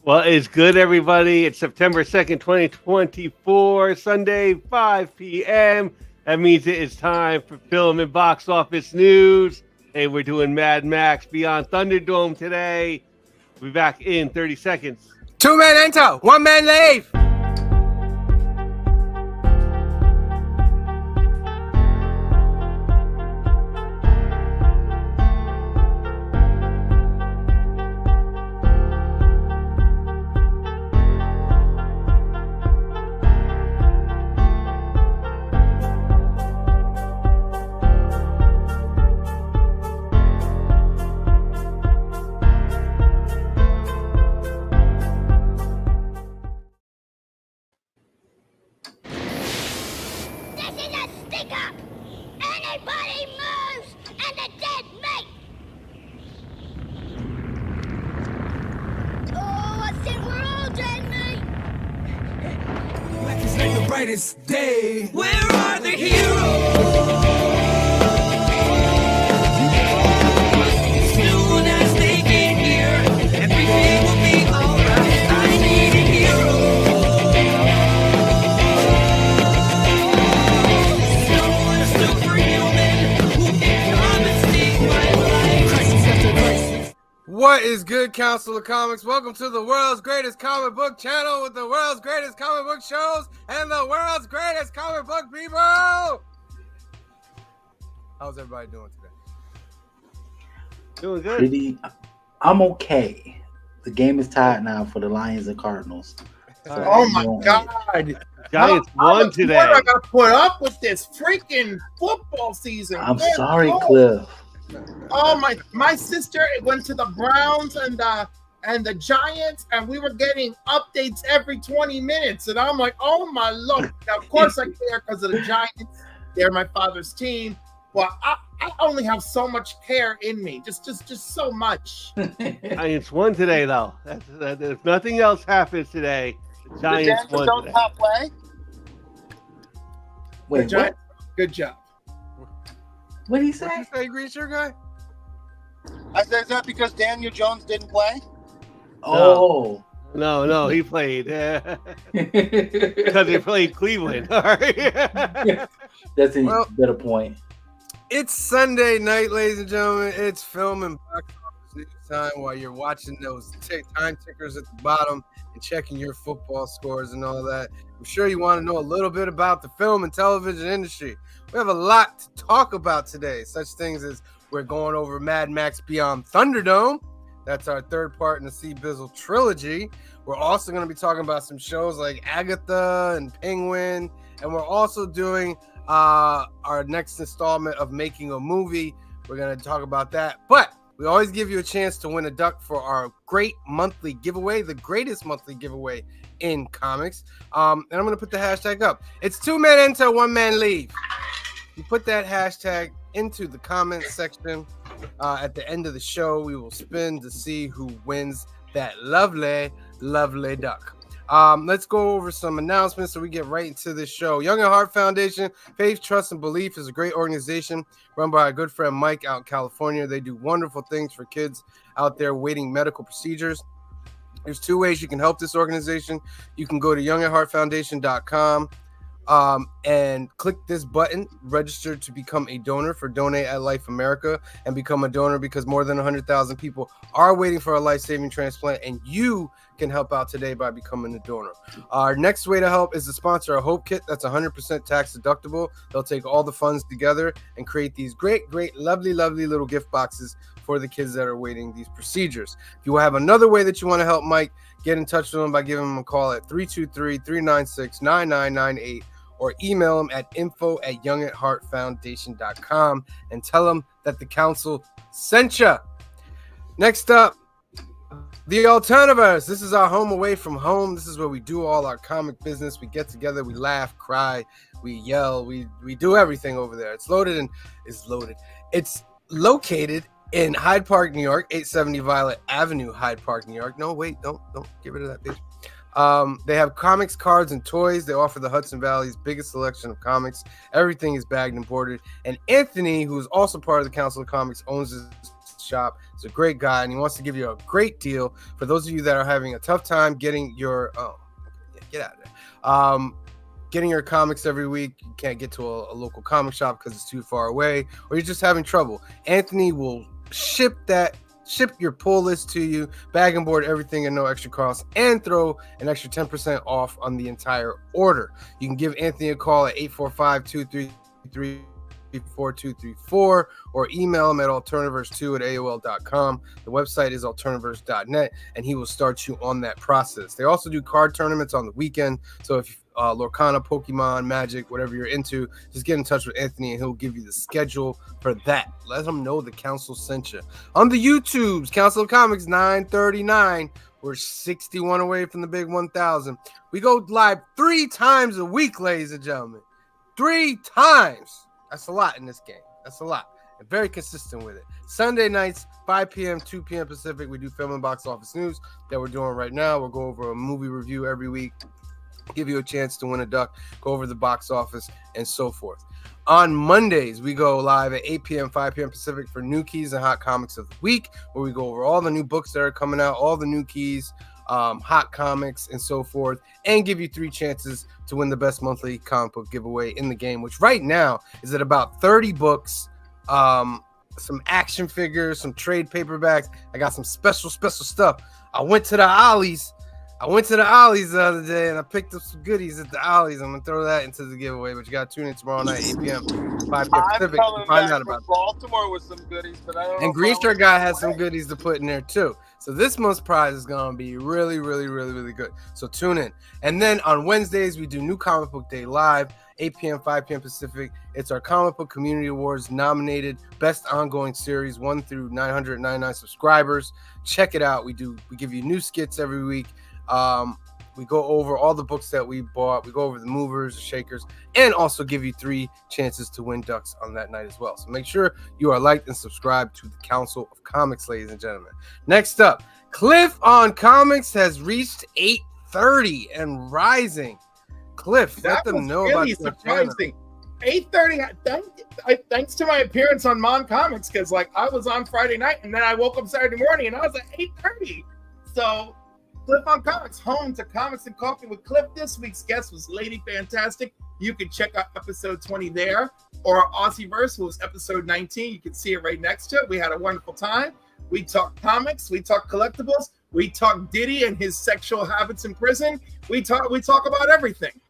Well, it's good, everybody. It's September 2nd, 2024, Sunday, 5 p.m. That means it is time for film and box office news. Hey, we're doing Mad Max Beyond Thunderdome today. We'll be back in 30 seconds. 2 men enter, 1 man leave. Day. Where are the heroes? Soon as they get here, everything will be alright. I need a hero. Someone superhuman who can come and save my life. Crisis after crisis. What is good, Council of Comics? Welcome to the world's greatest comic book channel with the world's greatest comic book shows and the world's greatest comic book people. How's everybody doing today? Doing good. I'm okay. The game is tied now for the Lions and Cardinals. So Oh my God! Giants won today. I got to put up with this freaking football season. I'm Good sorry, Lord. Cliff. Oh my sister went to the Browns and the Giants, and we were getting updates every 20 minutes, and I'm like, oh my Lord! Now, of course I care because of the Giants. They're my father's team, but I only have so much care in me, just so much. Giants won today, though. If nothing else happens today, the Giants The won don't today. top play. Wait, what? Good job. What did he What you say? say, Green Shirt Guy? I said, is that because Daniel Jones didn't play? Oh. No, he played. Because they played Cleveland. All right. That's a Well- better point. It's Sunday night, ladies and gentlemen. It's film and box office news time while you're watching those time tickers at the bottom and checking your football scores and all that. I'm sure you want to know a little bit about the film and television industry. We have a lot to talk about today, such things as we're going over Mad Max Beyond Thunderdome. That's our third part in the Sea Bizzle trilogy. We're also going to be talking about some shows like Agatha and Penguin, and we're also doing our next installment of Making a Movie. We're going to talk about that, but we always give you a chance to win a duck for our great monthly giveaway, the greatest monthly giveaway in comics. And I'm going to put the hashtag up. It's 2 men enter, 1 man leave. You put that hashtag into the comment section. At the end of the show, we will spin to see who wins that lovely duck. Let's go over some announcements so we get right into this show. Young at Heart Foundation, Faith, Trust, and Belief is a great organization run by our good friend Mike out in California. They do wonderful things for kids out there waiting medical procedures. There's 2 ways you can help this organization. You can go to youngatheartfoundation.com and click this button, register to become a donor for Donate at Life America, and become a donor because more than 100,000 people are waiting for a life-saving transplant, and you can help out today by becoming a donor. Our next way to help is to sponsor a Hope Kit that's 100% tax deductible. They'll take all the funds together and create these great, lovely little gift boxes for the kids that are waiting these procedures. If you have another way that you want to help Mike, get in touch with him by giving him a call at 323-396-9998 or email him at info@youngatheartfoundation.com and tell him that the council sent you. Next up, the Alternativerse. This is our home away from home. This is where we do all our comic business. We get together, we laugh, cry, we yell, we do everything over there. It's loaded. It's located in Hyde Park, New York, 870 Violet Avenue, Hyde Park, New York. No, wait, don't get rid of that page. They have comics, cards, and toys. They offer the Hudson Valley's biggest selection of comics. Everything is bagged and boarded. And Anthony, who is also part of the Council of Comics, owns this shop. He's a great guy, and he wants to give you a great deal for those of you that are having a tough time getting your get out of there. Getting your comics every week. You can't get to a local comic shop because it's too far away, or you're just having trouble. Anthony will ship your pull list to you, bag and board everything at no extra cost, and throw an extra 10% off on the entire order. You can give Anthony a call at 845-233-4234 or email him at alternaverse2@aol.com. The website is alternaverse.net, and he will start you on that process. They also do card tournaments on the weekend, so if Lorcana, Pokemon, Magic, whatever you're into, just get in touch with Anthony and he'll give you the schedule for that. Let him know the council sent you. On the YouTubes, Council of Comics 939. We're 61 away from the big 1,000. We go live 3 times a week, ladies and gentlemen. 3 times. That's a lot in this game. That's a lot. And very consistent with it. Sunday nights, 5 p.m., 2 p.m. Pacific, we do film and box office news that we're doing right now. We'll go over a movie review every week, give you a chance to win a duck, go over the box office, and so forth. On Mondays, we go live at 8 p.m., 5 p.m. Pacific for New Keys and Hot Comics of the Week, where we go over all the new books that are coming out, all the new keys, hot comics, and so forth, and give you 3 chances to win the best monthly comic book giveaway in the game, which right now is at about 30 books, some action figures, some trade paperbacks. I got some special stuff. I went to the Ollies the other day and I picked up some goodies at the Ollies. I'm gonna throw that into the giveaway, but you gotta tune in tomorrow night, 8 p.m. 5 p.m. Pacific to find out about it. Baltimore with some goodies, but I don't know. And Green Shirt Guy has some goodies to put in there too. So this month's prize is gonna be really, really, really, really good. So tune in. And then on Wednesdays, we do New Comic Book Day live, 8 p.m., 5 p.m. Pacific. It's our Comic Book Community Awards nominated Best Ongoing Series, 1 through 999 subscribers. Check it out. We give you new skits every week. We go over all the books that we bought. We go over the movers, the shakers, and also give you 3 chances to win ducks on that night as well. So make sure you are liked and subscribed to the Council of Comics, ladies and gentlemen. Next up, Cliff on Comics has reached 830 and rising. Cliff, let them know about your surprising. 8:30. Thanks to my appearance on Mon Comics, because I was on Friday night and then I woke up Saturday morning and I was at 8:30. So Cliff on Comics, home to Comics and Coffee with Cliff. This week's guest was Lady Fantastic. You can check out episode 20 there, or Aussieverse, who was episode 19. You can see it right next to it. We had a wonderful time. We talked comics, we talked collectibles, we talked Diddy and his sexual habits in prison. We talk about everything.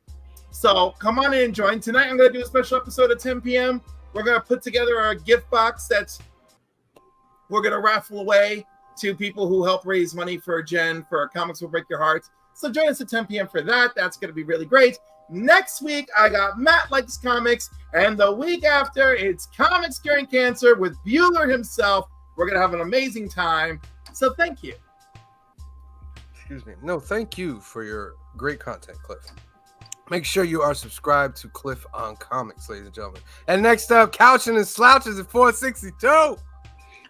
So come on in and join. Tonight I'm going to do a special episode at 10 p.m. We're going to put together a gift box we're going to raffle away to people who help raise money for Jen for Comics Will Break Your Heart. So join us at 10 p.m. for that. That's going to be really great. Next week, I got Matt Likes Comics. And the week after, it's Comics Curing Cancer with Bueller himself. We're going to have an amazing time. So thank you. Excuse me. No, thank you for your great content, Cliff. Make sure you are subscribed to Cliff on Comics, ladies and gentlemen. And next up, Couching and Slouches at 462.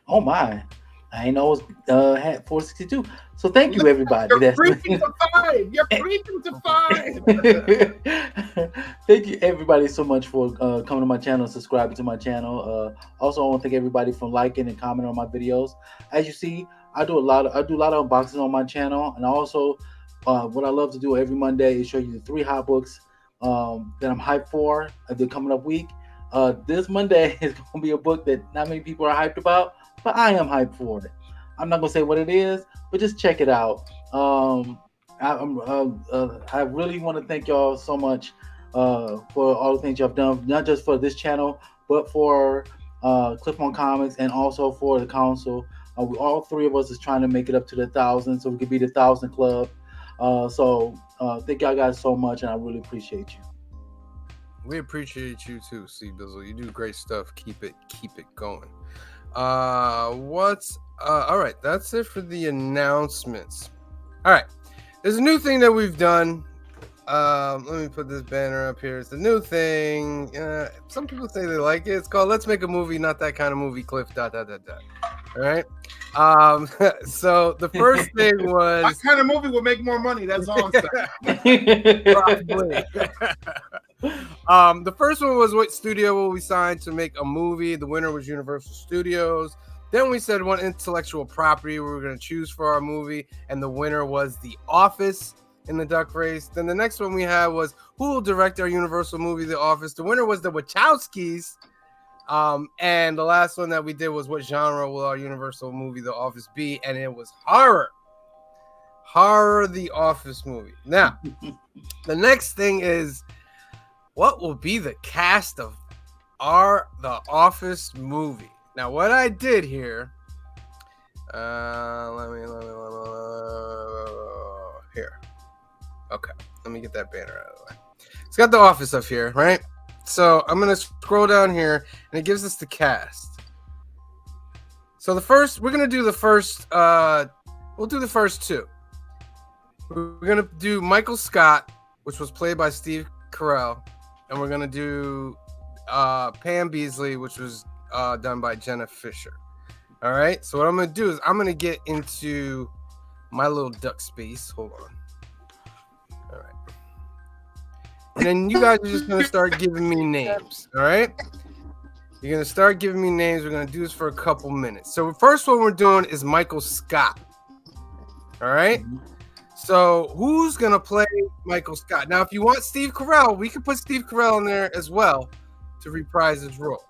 Oh, my. I ain't always had 462. So thank you, everybody. You're creeping to 5. You're creeping to 5. Thank you, everybody, so much for coming to my channel and subscribing to my channel. Also, I want to thank everybody for liking and commenting on my videos. As you see, I do a lot of unboxings on my channel, and also what I love to do every Monday is show you the 3 hot books that I'm hyped for the coming up week. This Monday is going to be a book that not many people are hyped about, but I am hyped for it. I'm not going to say what it is, but just check it out. I really want to thank y'all so much for all the things y'all have done, not just for this channel, but for Cliff on Comics and also for the council. All 3 of us is trying to make it up to the 1,000 so we could be the 1,000 club. So thank y'all guys so much, and I really appreciate you. We appreciate you too, C Bizzle. You do great stuff. Keep it going. All right, that's it for the announcements. All right, there's a new thing that we've done. Let me put this banner up here. It's a new thing. Some people say they like it. It's called Let's Make a Movie, Not That Kind of Movie, Cliff, ... All right. So the first thing was What kind of movie would make more money? That's all I'm saying. probably. The first one was what studio will we sign to make a movie. The winner was Universal Studios. Then we said what intellectual property we were going to choose for our movie, and the winner was The Office in the duck race. Then the next one we had was who will direct our Universal movie, The Office. The winner was the Wachowskis. And the last one that we did was what genre will our Universal movie, The Office, be? And it was horror. Horror, The Office movie. Now, the next thing is what will be the cast of The Office movie? Now, what I did here, here. Okay, let me get that banner out of the way. It's got The Office up here, right? So I'm gonna scroll down here, and it gives us the cast. So we're gonna do the first. We'll do the first two. We're gonna do Michael Scott, which was played by Steve Carell, and we're gonna do Pam Beasley, which was done by Jenna Fisher. All right. So what I'm gonna do is I'm gonna get into my little duck space. Hold on. All right. And then you guys are just gonna start giving me names. All right. You're gonna start giving me names. We're gonna do this for a couple minutes. So the first one we're doing is Michael Scott. All right. So who's gonna play Michael Scott? Now, if you want Steve Carell, we can put Steve Carell in there as well to reprise his role.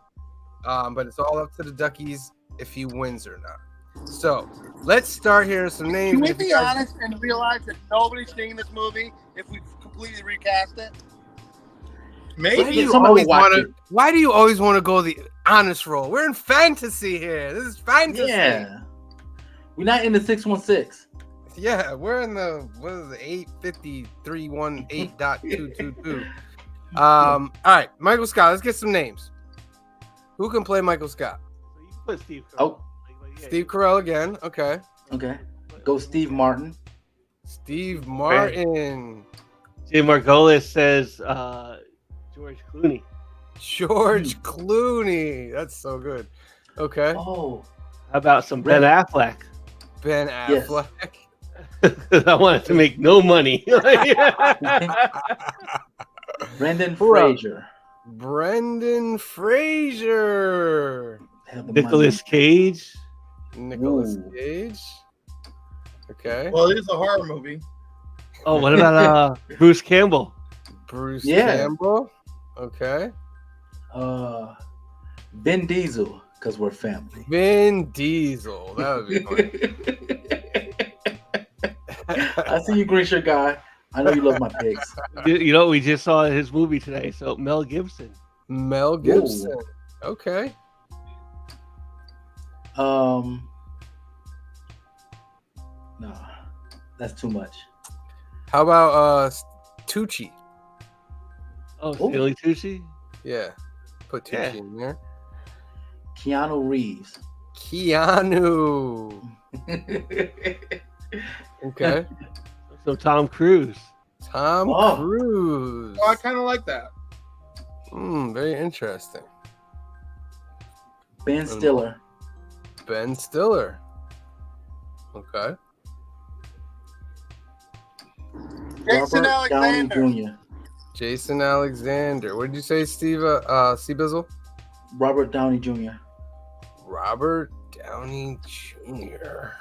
But it's all up to the Duckies if he wins or not. So let's start here. Some names. Can we be honest and realize that nobody's seeing this movie if we completely recast it? Why Maybe. do you Somebody always watch want it. to? Why do you always want to go the honest role? We're in fantasy here. This is fantasy. Yeah. We're not in the 616. Yeah, we're in the 853.118.222. All right, Michael Scott. Let's get some names. Who can play Michael Scott? So you put Steve Carell. Oh. Steve Carell again. Okay. Okay. Go Steve Martin. Steve Martin. Jay Margolis says George Clooney. George Clooney. That's so good. Okay. Oh. How about some Ben Affleck? Ben Yes. Affleck. I wanted to make no money. Brendan Who else? Fraser. Brendan Fraser. Have the Nicolas Cage. Nicolas Ooh. Cage. Okay. Well, it is a horror movie. Oh, what about Bruce Campball? Bruce Yeah. Campbell. Okay. money. Vin Diesel, because we're family. Vin Diesel. That would be fun. I see you, green shirt guy. I know you love my picks. You know, we just saw his movie today. So Mel Gibson. Mel Gibson. Okay. No, that's too much. How about Tucci? Oh, Stanley Tucci. Yeah. Put Tucci Yeah. in there. Keanu Reeves. Keanu. Okay. So Tom Cruise. Tom Oh. Cruise. Oh, I kind of like that. Very interesting. Ben Stiller. Ben Stiller. Okay. Jason Robert Downey Alexander. Jr. Jason Alexander. What did you say, Steve? Seabizzle? Robert Downey Jr. Robert Downey Jr.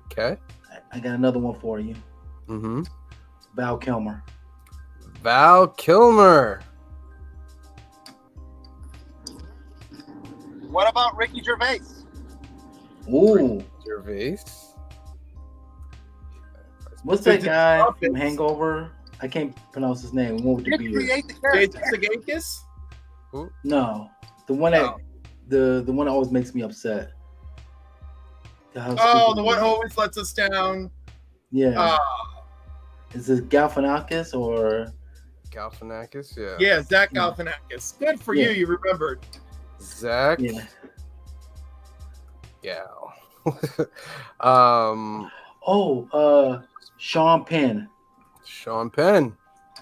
Okay. I got another one for you. Mm-hmm. Val Kilmer. Val Kilmer. What about Ricky Gervais? Ooh. Gervais. What's that Jason guy Office. from Hangover? I can't pronounce his name. What would You it can be? create the character. Jason Sudeikis? No, the one that Oh. the one that always makes me upset. God, Oh, stupid the he one is. who always lets us down. Yeah. Is this Galifianakis or? Galifianakis, yeah. Yeah, Zach Yeah. Galifianakis. Good for Yeah. you. You remembered. Zach Yeah. Gal. Oh, Sean Penn. Sean Penn.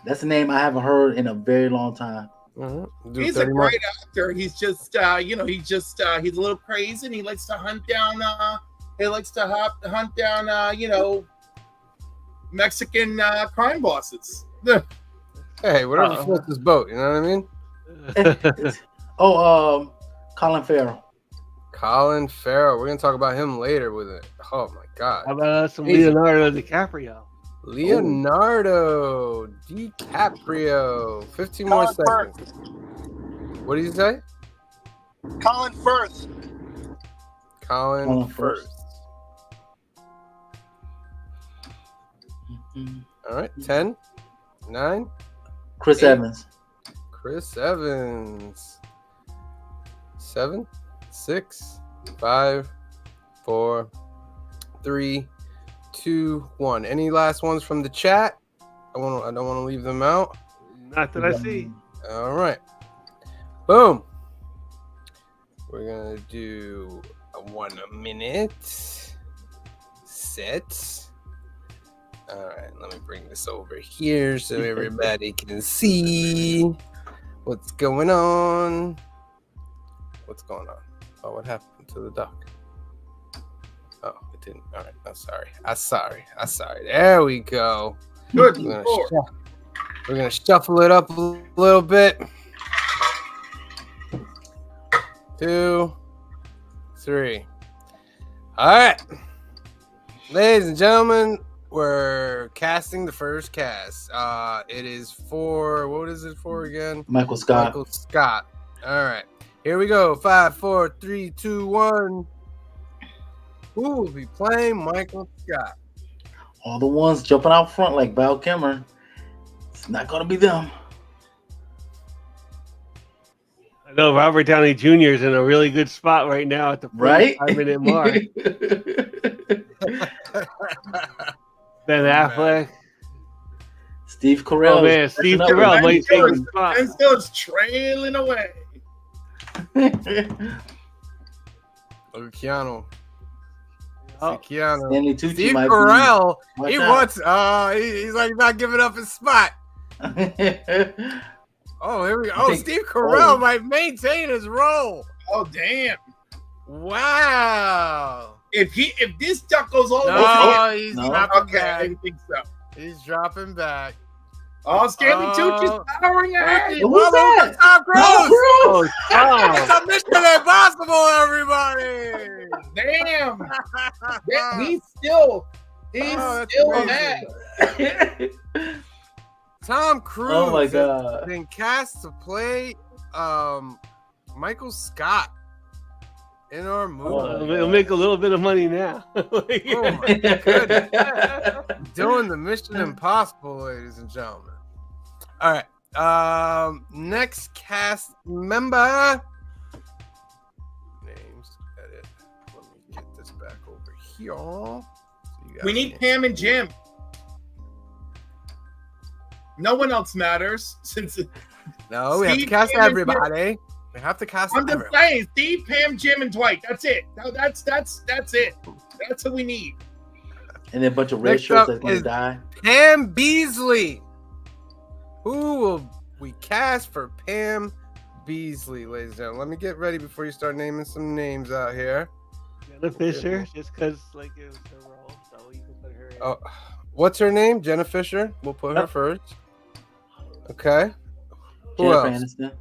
That's a name I haven't heard in a very long time. Do He's 30 a more. great actor. He's just, he's a little crazy, and he likes to hunt down. Mexican crime bosses. Hey, whatever floats his boat. You know what I mean? Oh, Colin Farrell. Colin Farrell. We're gonna talk about him later with it. Oh my god. How about some Easy. Leonardo DiCaprio? Leonardo DiCaprio. 15 more Colin seconds. What did you say? Colin Firth. Colin Colin Firth. Firth. All right. 10, 9. Chris 8. Evans. Chris Evans. 7, 6, 5, 4, 3, 2, 1. Any last ones from the chat? I don't want to leave them out. Not that I see. All right. Boom. We're gonna do a 1 minute set. All right, let me bring this over here so everybody can see what's going on. What's going on? Oh, what happened to the duck? Oh, it didn't. All right, I'm sorry. I'm sorry. There we go. Good We're Lord. gonna shuffle it up a little bit. 2, 3. All right, ladies and gentlemen, we're casting the first cast. It is for, what is it for again? Michael Scott. Michael Scott. All right, here we go. 5, 4, 3, 2, 1. Who will be playing Michael Scott? All the ones jumping out front like Val Kilmer. It's not gonna be them. I know Robert Downey Jr. is in a really good spot right now at the Right? 5-minute mark. Ben Affleck. Steve Carell. Oh man, Steve catching up Carell with might take his And spot. still is trailing away. Look at Keanu. Oh, Keanu. Stanley Tucci Steve might be- Carell. Watch He out. wants. He's like not giving up his spot. Oh, here we go. I Oh, think- Steve Carell oh. might maintain his role. Oh damn! Wow. If this duck goes all the way, No, he's No. dropping okay, I back. didn't think so. He's dropping back. Oh, Stanley Tucci's powering ahead. Who's that? Tom Cruise. oh, Tom. It's a Mission Impossible, everybody. Damn! He's still Oh, that's still amazing. mad. Tom Cruise Oh my has god. been cast to play Michael Scott in our movie. Oh. It'll make a little bit of money now. Oh my goodness. Doing the Mission Impossible, ladies and gentlemen. All right. Next cast member. Names. Edit. Let me get this back over here. So you guys We need can- Pam and Jim. No one else matters since No, we have to Steve, cast Pam, and everybody. We have to cast I'm just everybody. saying, Steve, Pam, Jim, and Dwight. That's it. No, that's it. That's what we need. And then a bunch of red Next shirts up that's gonna is- die. Pam Beasley. Who will we cast for Pam Beasley, ladies and gentlemen? Let me get ready before you start naming some names out here. Jenna Fisher, just because like it was her role, so you can put her in. Oh, what's her name? Jenna Fisher. We'll put her Yep. first. Okay. Who Jennifer else? Aniston.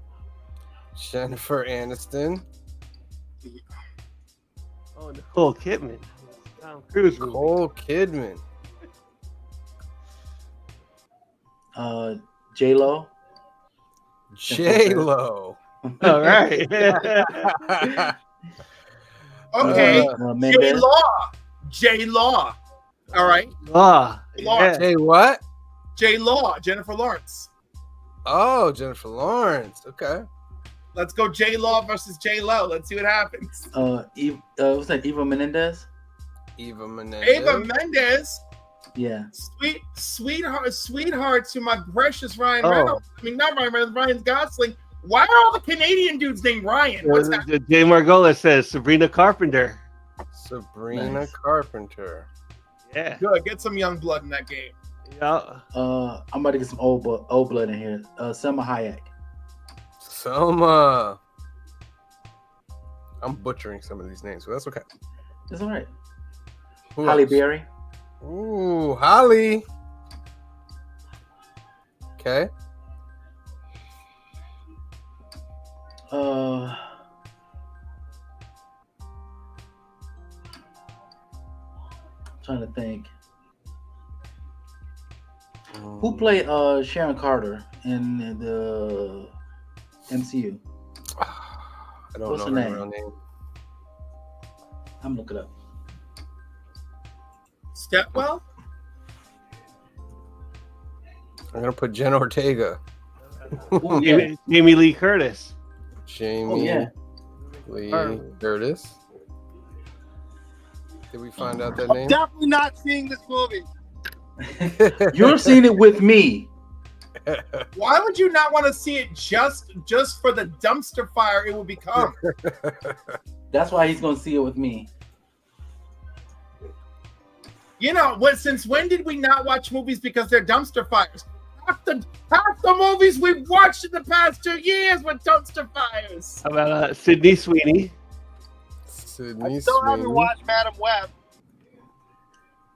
Jennifer Aniston. Oh, Nicole Kidman. Tom Cruise. movie. Nicole Kidman. J Lo. J Lo. All right. Okay, J Mendes. Law. J Law. All right, Ah, yeah. Hey, what? J Law. Jennifer Lawrence. Oh, Jennifer Lawrence. Okay. Let's go J Law versus J Lo. Let's see what happens. What's that? Eva Menendez. Eva Menendez. Ava Mendes. Yeah. Sweetheart to my precious Ryan Oh. Reynolds. I mean, not Ryan Reynolds, Ryan Gosling. Why are all the Canadian dudes named Ryan? What's that? Jay Margolis says Sabrina Carpenter. Sabrina Nice. Carpenter. Yeah. Good. Get some young blood in that game. Yeah. I'm about to get some old blood in here. Selma Hayek. Selma. I'm butchering some of these names, but that's okay. It's all right. Who Halle else? Berry. Ooh, Holly. Okay. trying to think. Who played Sharon Carter in the MCU? I don't What's know her her name? real name. I'm looking up. Stepwell? I'm gonna put Jen Ortega. Ooh, yeah. Jamie Lee Curtis. Jamie Oh yeah. Lee Curtis. Did we find out that I'm name? definitely not seeing this movie. You're seeing it with me. Why would you not want to see it just for the dumpster fire it will become? That's why he's gonna see it with me. You know, since when did we not watch movies because they're dumpster fires? Half the movies we've watched in the past 2 years were dumpster fires. How about Sydney Sweeney? Sydney I still haven't Sweeney. watched Madam Web.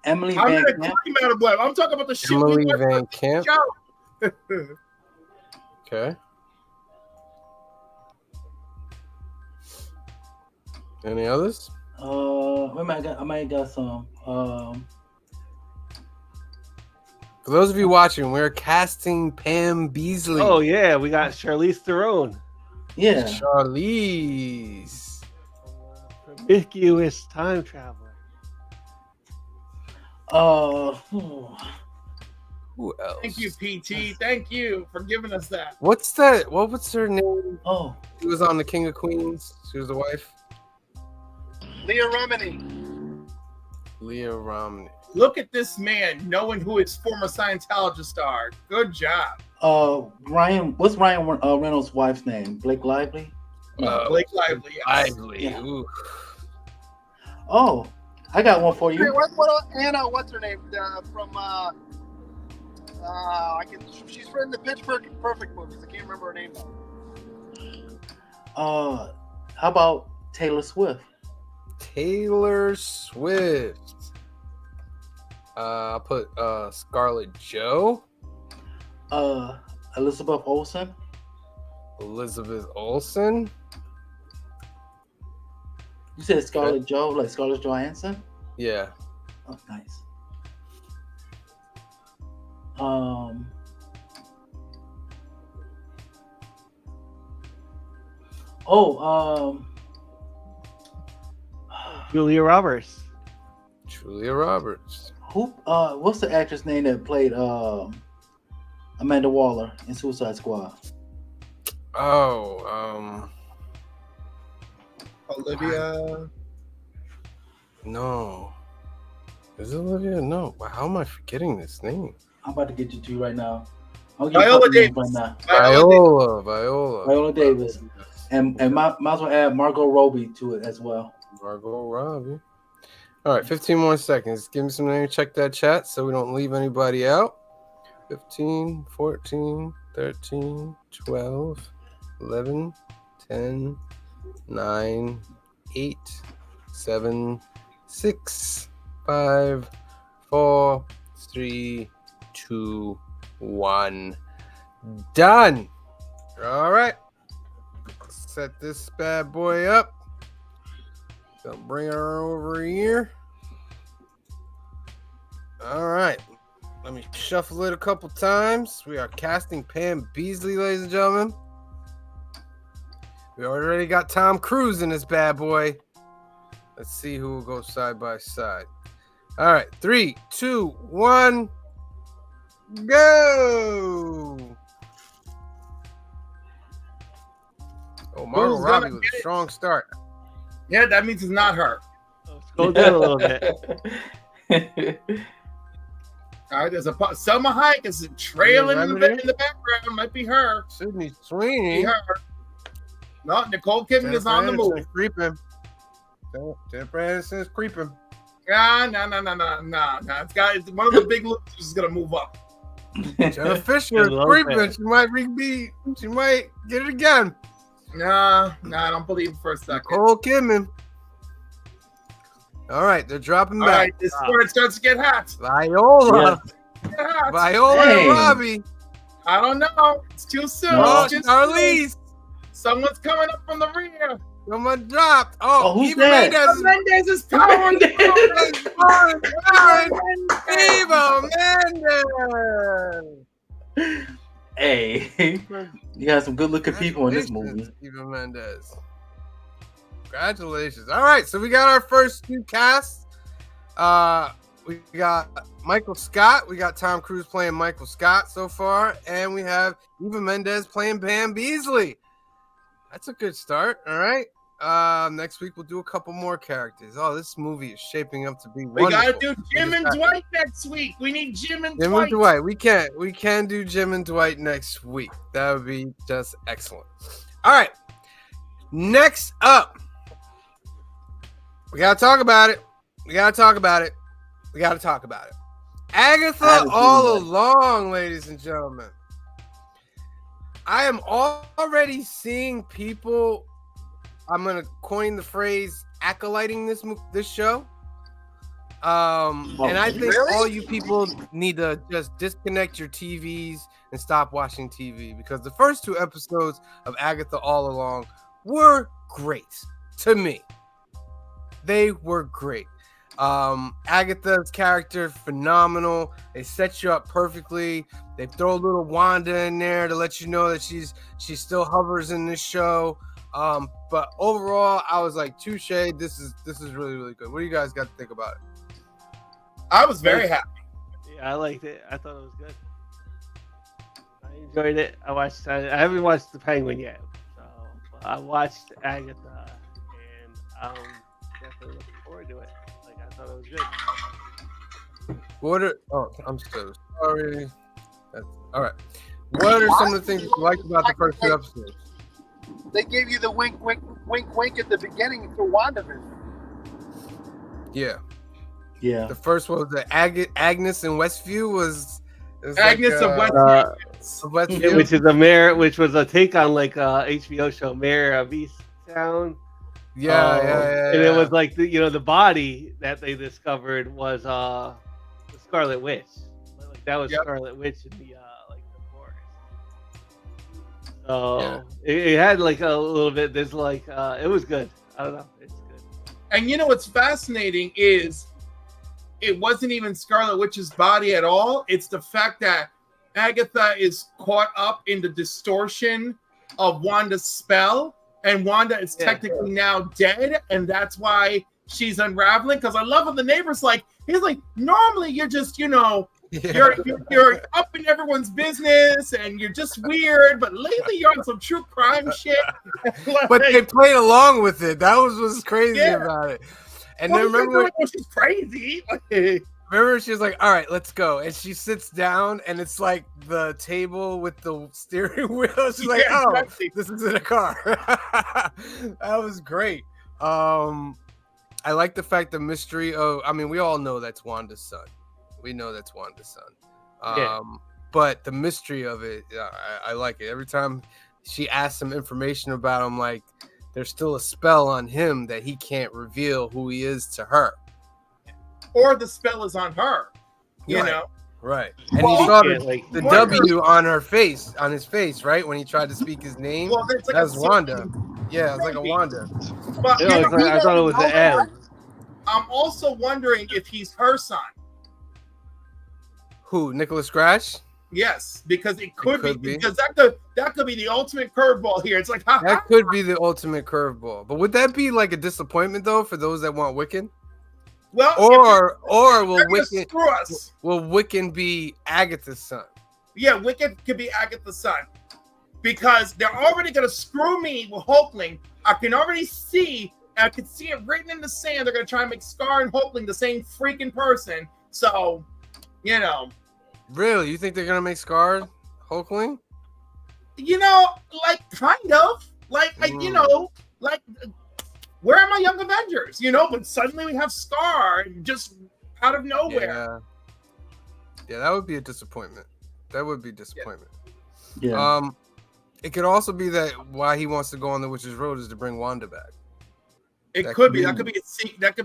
Emily I'm Van not Camp. talking about Web. I'm talking about the shit Emily we watched Van on the Camp. show. Okay. Any others? Wait a minute, I might have got some. For those of you watching, we're casting Pam Beasley. Oh yeah, we got Charlize Theron. Yeah. Charlize. Promiscuous time traveler. Who else? Thank you, PT. Thank you for giving us that. What's that? What was her name? Oh, She was on the King of Queens. She was the wife. Leah Remini. Leah Romney. Look at this man knowing who his former Scientologist are. Good job. Ryan. What's Ryan Reynolds' wife's name? Blake Lively. Blake Lively. Yes. Lively. Yeah. Ooh. Oh, I got one for Hey, you. Anna, what's her name? From she's in the Pitch Perfect movies. I can't remember her name though. How about Taylor Swift? Taylor Swift. I'll put Scarlett Jo. Elizabeth Olsen. Elizabeth Olsen. You said Scarlett Jo, like Scarlett Johansson. Yeah. Oh, nice. Julia Roberts. Julia Roberts. Who? What's the actress name that played Amanda Waller in Suicide Squad? Oh, Olivia. no. Is it Olivia? No. How am I forgetting this name? I'm about to get you to right now. I'll Viola you Davis. right now. Viola Davis. And might as well add Margot Robbie to it as well. Margot Robbie. All right, 15 more seconds. Give me some name. Check that chat so we don't leave anybody out. 15, 14, 13, 12, 11, 10, 9, 8, 7, 6, 5, 4, 3, 2, 1. Done. All right. Set this bad boy up. Gonna bring her over here. All right. Let me shuffle it a couple times. We are casting Pam Beasley, ladies and gentlemen. We already got Tom Cruise in this bad boy. Let's see who will go side by side. All right. 3, 2, 1. Go. Oh, Margot Who's Robbie gonna with get a it? strong start. Yeah, that means it's not her. Let's go down a little bit. All right, there's a Selma Hayek is trailing in the background. Might be her. Sydney Be Sweeney. her. No, Nicole Kidman is on the move. Aniston's creeping. Jennifer Aniston is creeping. No. It's one of the big losers is gonna move up. Jenna Fisher is I love creeping. that. She might get it again. Nah, I don't believe it for a second. Nicole Kidman. All right, they're dropping All back. right, this score starts to get hot. Viola. Get hot. Viola Dang. and Robbie. I don't know. It's too soon. No. It's too soon. Charlize. Someone's coming up from the rear. Someone dropped. Oh, who's Eva that? Mendes. Mendes is powering Eva Mendes. Hey, you got some good looking people in this movie. Congratulations, Eva Mendes. Congratulations. All right, so we got our first two casts. We got Michael Scott. We got Tom Cruise playing Michael Scott so far, and we have Eva Mendes playing Pam Beasley. That's a good start. All right. Next week we'll do a couple more characters. Oh, this movie is shaping up to be We wonderful. gotta do Jim and Dwight next week. We need Jim and Jim Dwight. and Dwight. We can do Jim and Dwight next week. That would be just excellent. All right. Next up, we gotta talk about it. Agatha all along, ladies and gentlemen. I am already seeing people. I'm gonna coin the phrase acolyting this show. And I think all you people need to just disconnect your TVs and stop watching TV, because the first two episodes of Agatha All Along were great to me. They were great. Agatha's character, phenomenal. They set you up perfectly. They throw a little Wanda in there to let you know that she still hovers in this show. But overall, I was like, touche. This is really, really good. What do you guys got to think about it? I was very happy. Yeah, I liked it. I thought it was good. I enjoyed it. I haven't watched The Penguin yet, so I watched Agatha, and I'm definitely looking forward to it. Like, I thought it was good. I'm so sorry. All right. What are some of the things you liked about the first two episodes? They gave you the wink, wink, wink, wink at the beginning for WandaVision. Yeah. Yeah. The first one was the Agnes in Westview was Agnes of Westview. which was a take on like HBO show Mayor of Easttown. Yeah. And it was like the body that they discovered was the Scarlet Witch. Like, that was Scarlet Witch in the forest. So it had like a little bit. There's like it was good. I don't know. It's good. And you know what's fascinating is it wasn't even Scarlet Witch's body at all. It's the fact that Agatha is caught up in the distortion of Wanda's spell, and Wanda is technically now dead, and that's why she's unraveling. Because I love when the neighbor's like, he's like, normally you're just, you're up in everyone's business and you're just weird, but lately you're on some true crime shit. But they played along with it. That was what's crazy about it. And then remember, she's crazy. Remember, she was like, "All right, let's go," and she sits down, and it's like the table with the steering wheel. She's like, "Oh, exactly. This is in a car." That was great. I like the fact the mystery of. I mean, we all know that's Wanda's son. We know that's Wanda's son. But the mystery of it, I like it. Every time she asks some information about him, like, there's still a spell on him that he can't reveal who he is to her. Or the spell is on her, you know? Right. And he saw the W on his face, right? When he tried to speak his name. Well, like that was Wanda. Yeah, it's like a Wanda. But I thought it was the M. I'm also wondering if he's her son. Who? Nicholas Scratch? Yes, because it could be. Because that could be the ultimate curveball here. It's like that could be the ultimate curveball. But would that be like a disappointment though for those that want Wiccan? Well, or will Wiccan be Agatha's son? Yeah, Wiccan could be Agatha's son, because they're already gonna screw me with Hulkling. I can see it written in the sand. They're gonna try and make Scar and Hulkling the same freaking person. So, Really? You think they're gonna make Scar Hulkling? Like kind of. Where are my Young Avengers? But suddenly we have Scar just out of nowhere. Yeah, that would be a disappointment. That would be disappointment. Yeah. It could also be that why he wants to go on the Witch's Road is to bring Wanda back. That could be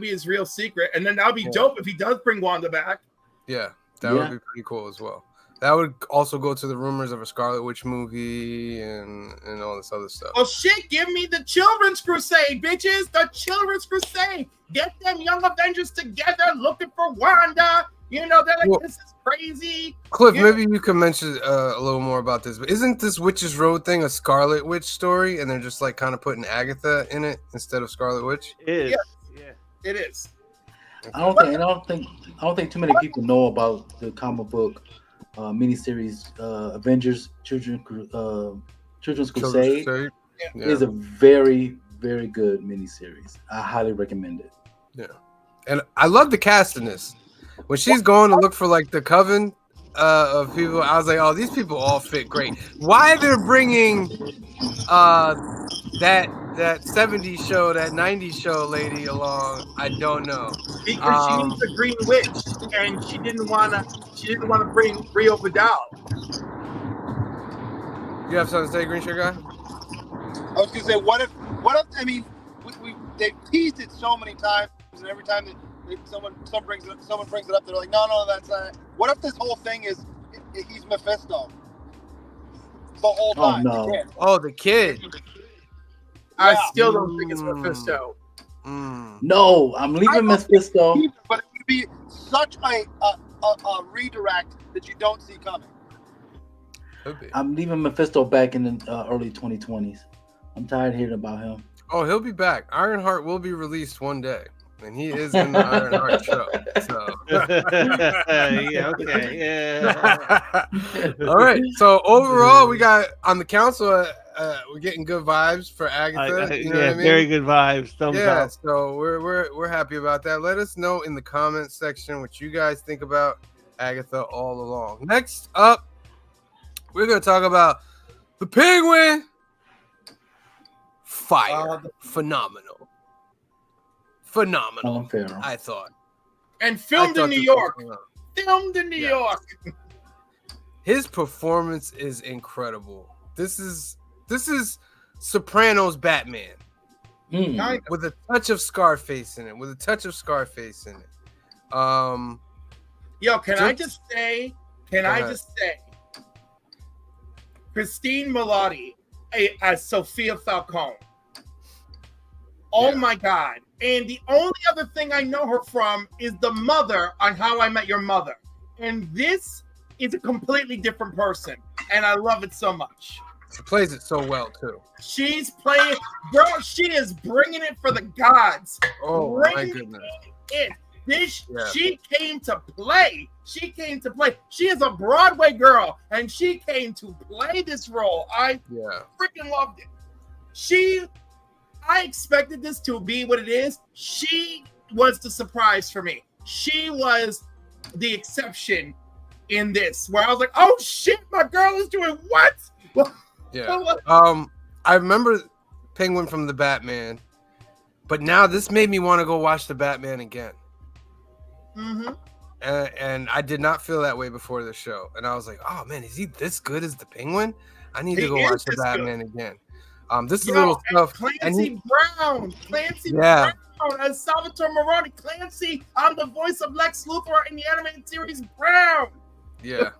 his real secret, and then that'll be dope if he does bring Wanda back. Yeah, that would be pretty cool as well. That would also go to the rumors of a Scarlet Witch movie and all this other stuff. Oh shit, give me the Children's Crusade, bitches! The Children's Crusade! Get them young Avengers together looking for Wanda. You know, they're like, Well, this is crazy. Cliff, Yeah. maybe you can mention a little more about this. But isn't this Witch's Road thing a Scarlet Witch story, and they're just like kind of putting Agatha in it instead of Scarlet Witch? It is. Yeah. Yeah. It is. I don't think too many people know about the comic book miniseries Avengers Children's Crusade. Yeah. Is a very, very good miniseries. I highly recommend it. Yeah. And I love the cast in this. When she's going to look for like the coven of people, I was like, oh, these people all fit great. Why they're bringing that 70s show, that 90s show lady along, I don't know. Because she needs a green witch, and she didn't wanna bring Rio Vidal. You have something to say, Green Shirt Guy? I was gonna say, what if? I mean, they've teased it so many times, and every time that someone brings it up, they're like, no, that's not it. What if this whole thing is he's Mephisto the whole time? Oh, no. Oh, the kid. I Yeah. still don't think it's Mephisto. No, I'm leaving Mephisto. But it would be such a redirect that you don't see coming. Could be. I'm leaving Mephisto back in the early 2020s. I'm tired of hearing about him. Oh, he'll be back. Ironheart will be released one day, and he is in the Ironheart show. So. Yeah, okay. Yeah. All right. So overall, we got on the council. We're getting good vibes for Agatha. You know what I mean? Very good vibes. Thumbs Yeah. up. So we're happy about that. Let us know in the comments section what you guys think about Agatha all along. Next up, we're gonna talk about the Penguin. Fire. Phenomenal. Unfair. I thought. And filmed I in thought New this York. was phenomenal. Filmed in New Yeah. York. His performance is incredible. This is Sopranos Batman Mm. with a touch of Scarface in it. Yo, can I Just- just say? ahead. Christine Milotti as Sophia Falcone. Oh Yeah. my God. And the only other thing I know her from is the mother on How I Met Your Mother. And this is a completely different person. And I love it so much. She plays it so well too. She's playing, girl, she is bringing it for the gods. Oh my Bringing goodness. it. This, Yeah. She came to play. She is a Broadway girl, and she came to play this role. I Yeah. freaking loved it. I expected this to be what it is. She was the surprise for me. She was the exception in this, where I was like, oh shit, my girl is doing what? Yeah. I remember Penguin from the Batman, but now this made me want to go watch the Batman again. Mm-hmm. And I did not feel that way before the show. And I was like, oh man, is he this good as the Penguin? I need He to go is watch the this Batman again. This is Yo, little and stuff. Clancy And he, Brown as Salvatore Maroni. Clancy, I'm the voice of Lex Luthor in the animated series Brown. yeah.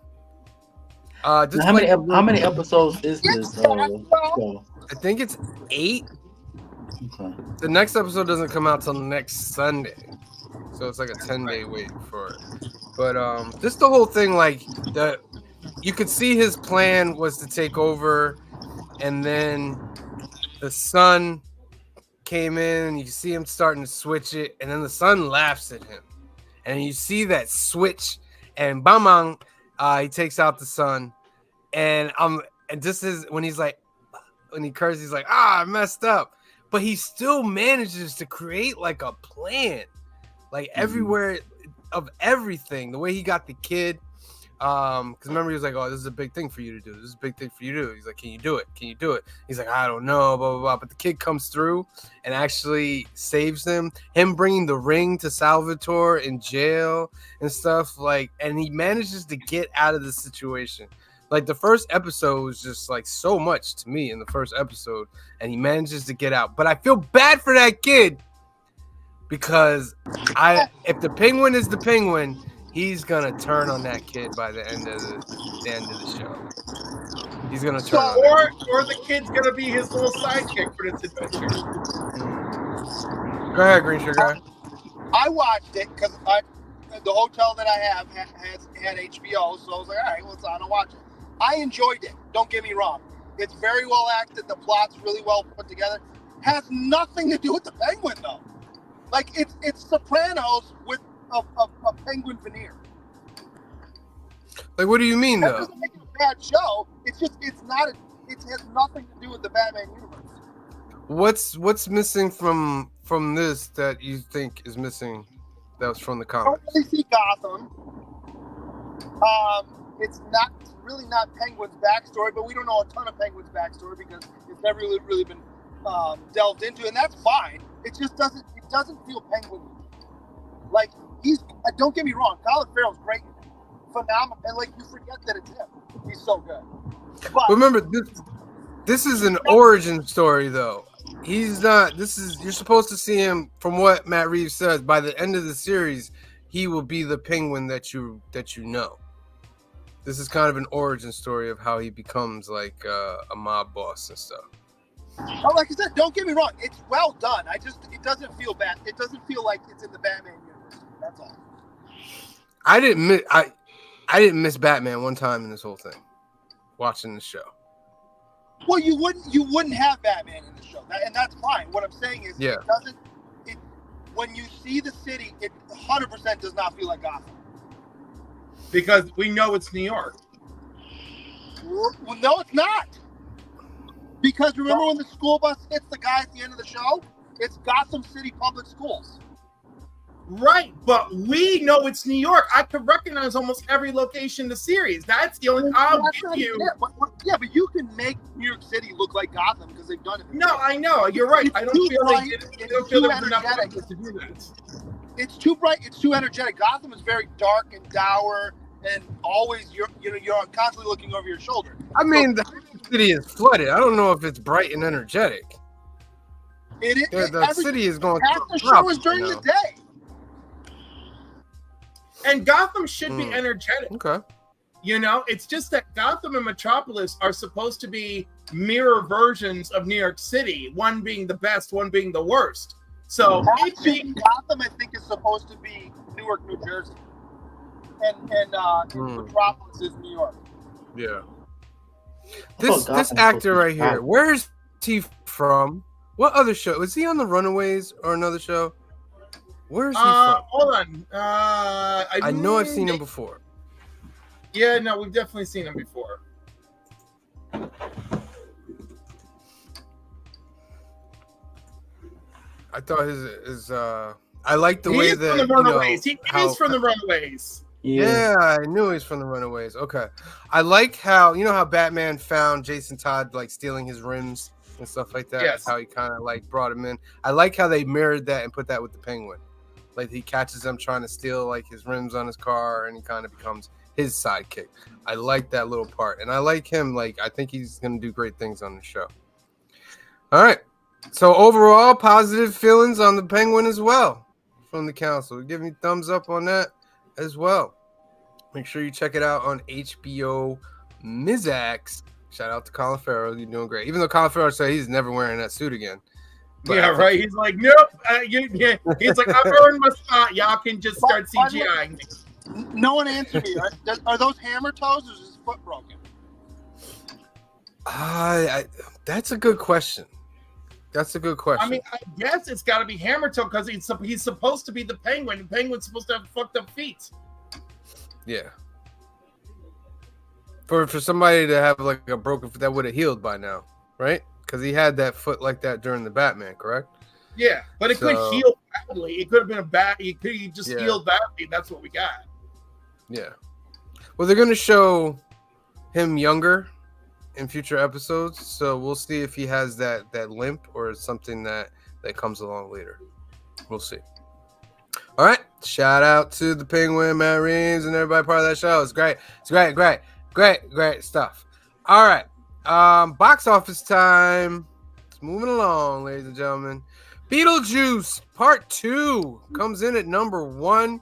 Now, Just how like, many episodes is this show? I think it's 8. Okay. The next episode doesn't come out till next Sunday, so it's like a 10-day wait for it. But just the whole thing, like you could see his plan was to take over, and then the son came in, and you see him starting to switch it, and then the son laughs at him, and you see that switch, and Bamang, he takes out the son, and this is when he's like, when he curses, he's like, I messed up. But he still manages to create like a plan, like everywhere of everything. The way he got the kid, because remember he was like, "Oh, this is a big thing for you to do. This is a big thing for you to do." He's like, "Can you do it? Can you do it?" He's like, "I don't know." Blah blah blah. But the kid comes through and actually saves him. Him bringing the ring to Salvatore in jail and stuff like, and he manages to get out of the situation. Like the first episode was just like so much to me in the first episode, and he manages to get out. But I feel bad for that kid because if the Penguin is the Penguin, he's gonna turn on that kid by the end of the show. He's gonna turn So, on that. or the kid's gonna be his little sidekick for this adventure. Go ahead, Green Sugar. I watched it because the hotel that I have had HBO, so I was like, all right, well, it's on and watch it. I enjoyed it. Don't get me wrong. It's very well acted. The plot's really well put together. Has nothing to do with the Penguin though. Like it's Sopranos with a Penguin veneer. Like, what do you mean That though? doesn't make it a bad show. It has nothing to do with the Batman universe. What's missing from this that you think is missing that was from the I don't comics? really see Gotham. It's really not Penguin's backstory, but we don't know a ton of Penguin's backstory because it's never really been delved into, and that's fine. It just doesn't feel Penguin. Like don't get me wrong, Colin Farrell's great, phenomenal, and like you forget that it's him. He's so good. But Remember, this is an origin story though. He's not. You're supposed to see him, from what Matt Reeves says, by the end of the series, he will be the Penguin that you know. This is kind of an origin story of how he becomes like a mob boss and stuff. like I said, don't get me wrong, it's well done. It doesn't feel bad. It doesn't feel like it's in the Batman universe. That's all. I didn't miss Batman one time in this whole thing. Watching the show. Well, you wouldn't have Batman in the show, and that's fine. What I'm saying is, Yeah. When you see the city, it 100% does not feel like Gotham. Because we know it's New York. Well, no, it's not. Because remember when the school bus hits the guy at the end of the show? It's Gotham City Public Schools. Right, but we know it's New York. I could recognize almost every location in the series. That's the only I'll give you. Yeah, but you can make New York City look like Gotham because they've done it. No, I know. You're right. I don't feel like I don't feel there was enough energetic. effort to do that. It's too bright. It's too energetic. Gotham is very dark and dour, and always you're constantly looking over your shoulder. I mean, the city is flooded. I don't know if it's bright and energetic. The city is going half the show is during the day. And Gotham should be energetic. Okay. You know, it's just that Gotham and Metropolis are supposed to be mirror versions of New York City, one being the best, one being the worst. So Gotham, I think, is supposed to be Newark, New Jersey, and Metropolis is New York. Yeah. This actor right here, where is he from? What other show? Is he on The Runaways or another show? Where is he from? Hold on. I know I've seen him before. Yeah, no, we've definitely seen him before. I thought his I like the He way is that from the Runaways. He how- is from the Runaways. Yeah, I knew he's from the Runaways. Okay. I like how how Batman found Jason Todd like stealing his rims and stuff like that. Yes. That's how he kind of like brought him in. I like how they mirrored that and put that with the Penguin. Like he catches them trying to steal like his rims on his car and he kind of becomes his sidekick. I like that little part. And I like him. Like I think he's going to do great things on the show. All right. So overall, positive feelings on the Penguin as well from the council. Give me thumbs up on that as well. Make sure you check it out on HBO Mizax. Shout out to Colin Farrell. You're doing great. Even though Colin Farrell said he's never wearing that suit again. But Yeah, right. He's like, nope. He's like, I've earned my spot. Y'all can just start CGIing me. No one answered me. Are those hammer toes or is his foot broken? That's a good question. That's a good question. I mean, I guess it's got to be hammer toe because he's supposed to be the Penguin. The Penguin's supposed to have fucked up feet. Yeah. For somebody to have like a broken foot, that would have healed by now, right? Because he had that foot like that during the Batman, correct? Yeah, but it could heal badly. It could have been a bad. He just healed badly. That's what we got. Yeah. Well, they're gonna show him younger in future episodes, so we'll see if he has that limp or something that comes along later. We'll see. All right. Shout out to the Penguin, Matt Reeves, and everybody part of that show. It's great. It's great stuff. All right. Box office time. It's moving along, ladies and gentlemen. Beetlejuice Part 2 comes in at number 1.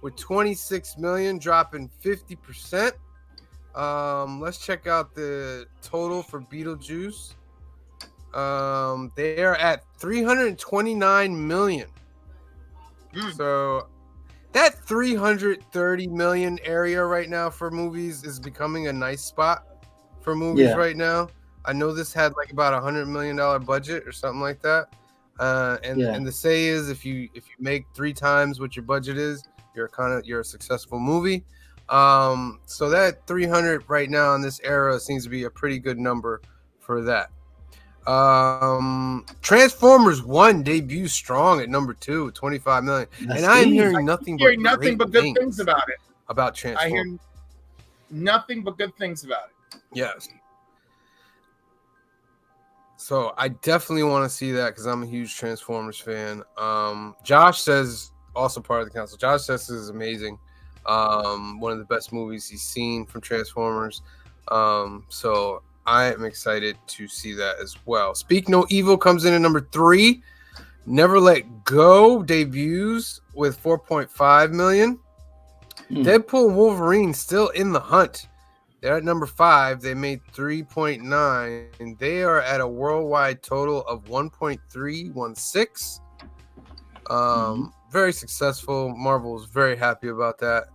with 26 million, dropping 50%. Let's check out the total for Beetlejuice. They are at 329 million. So that 330 million area right now for movies is becoming a nice spot for movies right now. I know this had like about $100 million budget or something like that. And the say is if you make 3 times what your budget is, you're a successful movie. So that 300 right now in this era seems to be a pretty good number for that. Transformers 1 debuts strong at number 2, 25 million. That's and I'm steep. hearing nothing but good things about it. About I Transformers. hear nothing but good things about it. Yes. So I definitely want to see that because I'm a huge Transformers fan. Josh says, also part of the council, Josh says this is amazing. One of the best movies he's seen from Transformers. So I am excited to see that as well. Speak No Evil comes in at number 3. Never Let Go debuts with 4.5 million. Deadpool and Wolverine still in the hunt. They're at number 5. They made 3.9, and they are at a worldwide total of 1.316. Very successful. Marvel is very happy about that.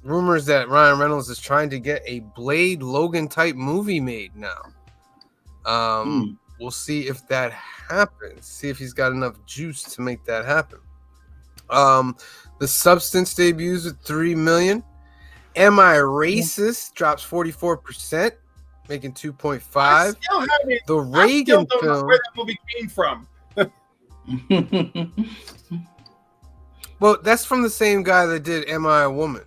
Rumors that Ryan Reynolds is trying to get a Blade Logan type movie made now. We'll see if that happens. See if he's got enough juice to make that happen. The Substance debuts with 3 million. Am I Racist drops 44%, making 2.5. The Reagan don't know film. where that movie came from. Well, that's from the same guy that did Am I a Woman?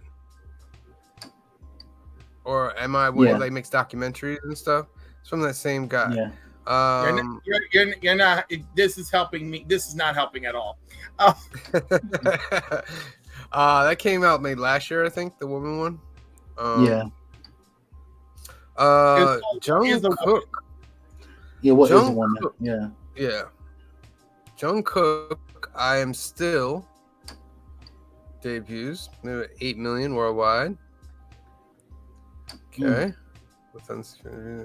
Or Am I a Woman? Like makes documentaries and stuff. It's from that same guy. Yeah. You're not. This is helping me. This is not helping at all. That came out made last year, I think, the woman one. Jungkook. Yeah, what is the Jungkook. woman? Yeah. Yeah. Jungkook, I Am Still debuts, 8 million worldwide. Okay. With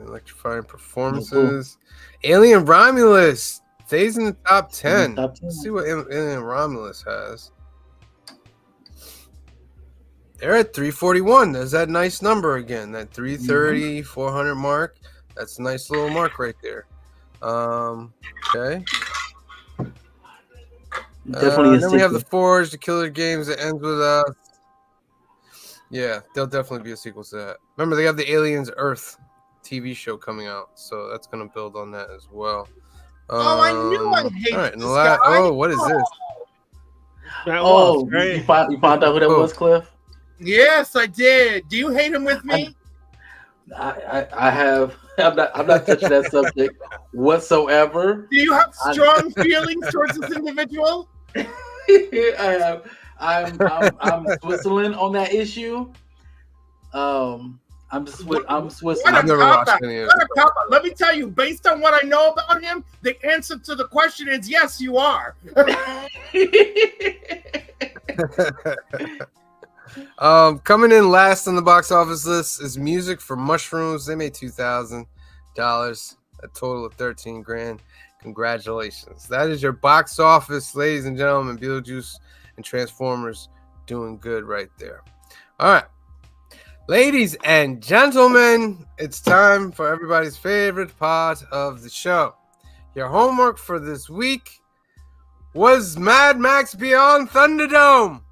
electrifying performances. Alien Romulus stays in the top 10. Let's see what Alien Romulus has. They're at 341. There's that nice number again. That 330, 400 mark. That's a nice little mark right there. Okay. Definitely. Then we have The Forge, The Killer Games that ends with us. Yeah, there'll definitely be a sequel to that. Remember, they have the Aliens Earth TV show coming out, so that's going to build on that as well. I knew I hated right, this guy. what is this? You found out who that was, Cliff? Yes, I did. Do you hate him with me? I have. I'm not touching that subject whatsoever. Do you have strong feelings towards this individual? I have. I'm Switzerland on that issue. I'm Switzerland. I've never watched any of it. Let me tell you, based on what I know about him, the answer to the question is yes, you are. Coming in last on the box office list is Music for Mushrooms. They made $2,000, a total of 13 grand. Congratulations. That is your box office, ladies and gentlemen. Beetlejuice and Transformers doing good right there. All right. Ladies and gentlemen, it's time for everybody's favorite part of the show. Your homework for this week was Mad Max Beyond Thunderdome.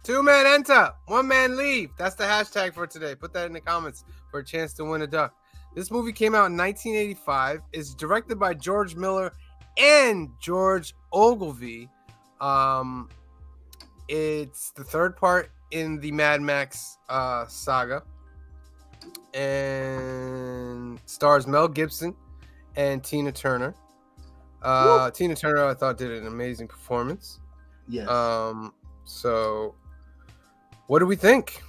2-man enter, 1-man leave. That's the hashtag for today. Put that in the comments for a chance to win a duck. This movie came out in 1985. It's directed by George Miller and George Ogilvy. It's the third part in the Mad Max saga, and stars Mel Gibson and Tina Turner. Tina Turner, I thought, did an amazing performance. Yes. So, what do we think?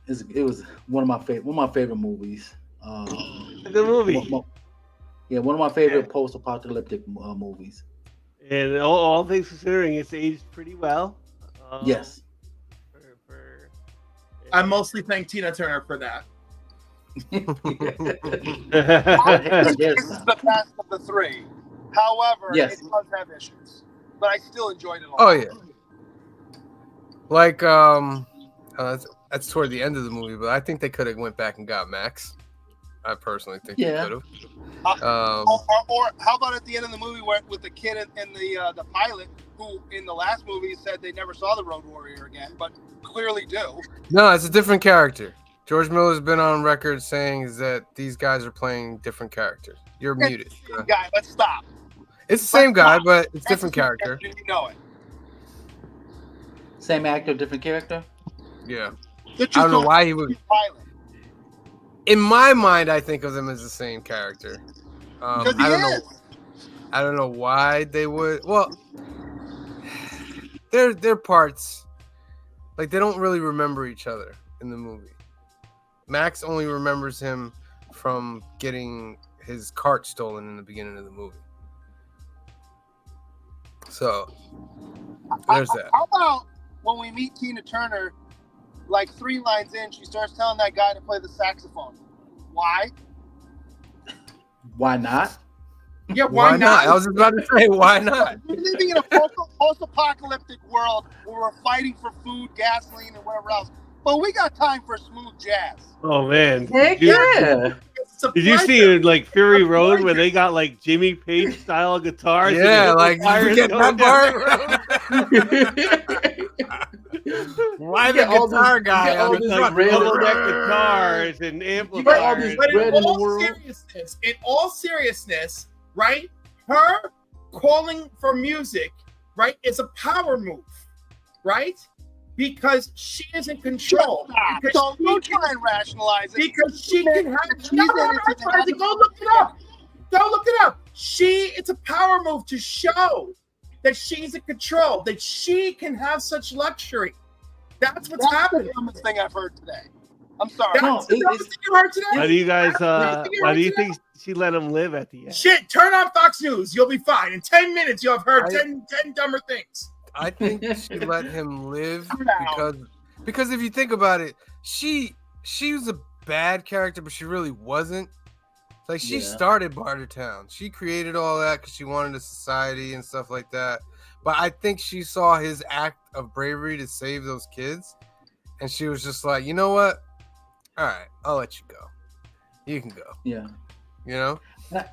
It was one of my favorite movies. Good movie. One of my favorite post-apocalyptic movies. And all things considering, it's aged pretty well. Yes. For I mostly thank Tina Turner for that. Yes. It's the best of the three. However, Yes. it does have issues, but I still enjoyed it a lot. Oh yeah. Like that's toward the end of the movie, but I think they could have went back and got Max. I personally think they Yeah. could have. Or how about at the end of the movie with the kid and the pilot who in the last movie said they never saw the Road Warrior again, but clearly do. No, it's a different character. George Miller's been on record saying is that these guys are playing different characters. You're muted. It's the same guy. Let's stop. It's the same guy, but it's different That's the character. You know it. Same actor, different character. Yeah. They're I just don't know going why he would. to the pilot. In my mind, I think of them as the same character. Because he I don't know. is. I don't know why they would. Well, their parts, like they don't really remember each other in the movie. Max only remembers him from getting his cart stolen in the beginning of the movie. So there's that. How about when we meet Tina Turner, like 3 lines in, she starts telling that guy to play the saxophone. Why? Why not? Yeah, Why not? I was just about to say, why not? We're living in a post-apocalyptic world where we're fighting for food, gasoline, and whatever else. But we got time for smooth jazz. Oh man, Heck Did you- yeah. It's a Did you see pleasure. in like Fury A Road where pleasure. they got like Jimmy Page style guitars? and Yeah, the like you amplifiers forget going that down? part. Why You the get all guitar this- guy you get all on With this the like truck? red double and neck red. guitars and You get all this amplifiers. But red in in the all world. seriousness, right? Her calling for music, right, is a power move, right? Because she is in control. Stop. Because Don't she try and rationalize it. because she can have. She's No, in no, it no, to no, go look it up. Go look it up. It's a power move to show that she's in control, that she can have such luxury. That's what's That's happening. the dumbest thing I've heard today. I'm sorry. No, That's the dumbest thing you heard today. Why do you guys? That's the Why do you today. think she let him live at the end? Shit, turn on Fox News. You'll be fine. In 10 minutes, you'll have heard I- 10 dumber things. I think she let him live Now. because if you think about it, she was a bad character, but she really wasn't. It's like she Yeah. started Bartertown. She created all that because she wanted a society and stuff like that. But I think she saw his act of bravery to save those kids, and she was just like, you know what? All right, I'll let you go. You can go. Yeah. You know?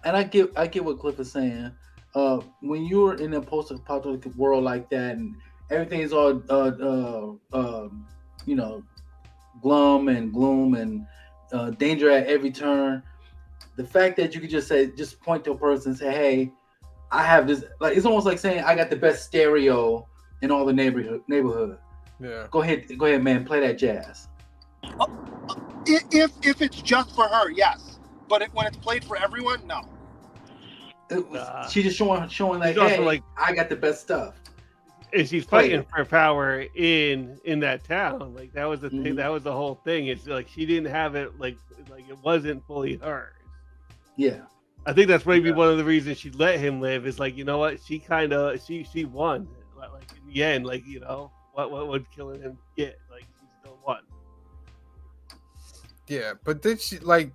And I get what Cliff is saying. When you're in a post-apocalyptic world like that, and everything's all glum and gloom and danger at every turn, the fact that you could just point to a person and say, "Hey, I have this." Like it's almost like saying, "I got the best stereo in all the neighborhood. Yeah. Go ahead, man, play that jazz." If it's just for her, yes. But when it's played for everyone, no. She's just showing like, She's also "Hey, like- I got the best stuff." And she's fighting for power in that town. Like that was the thing. Mhm. That was the whole thing. It's like she didn't have it. Like it wasn't fully hers. Yeah. I think that's maybe one of the reasons she let him live. Is like, you know what? She kind of she won. Like in the end, like, you know, what would killing him get? Like she still won. Yeah, but then she like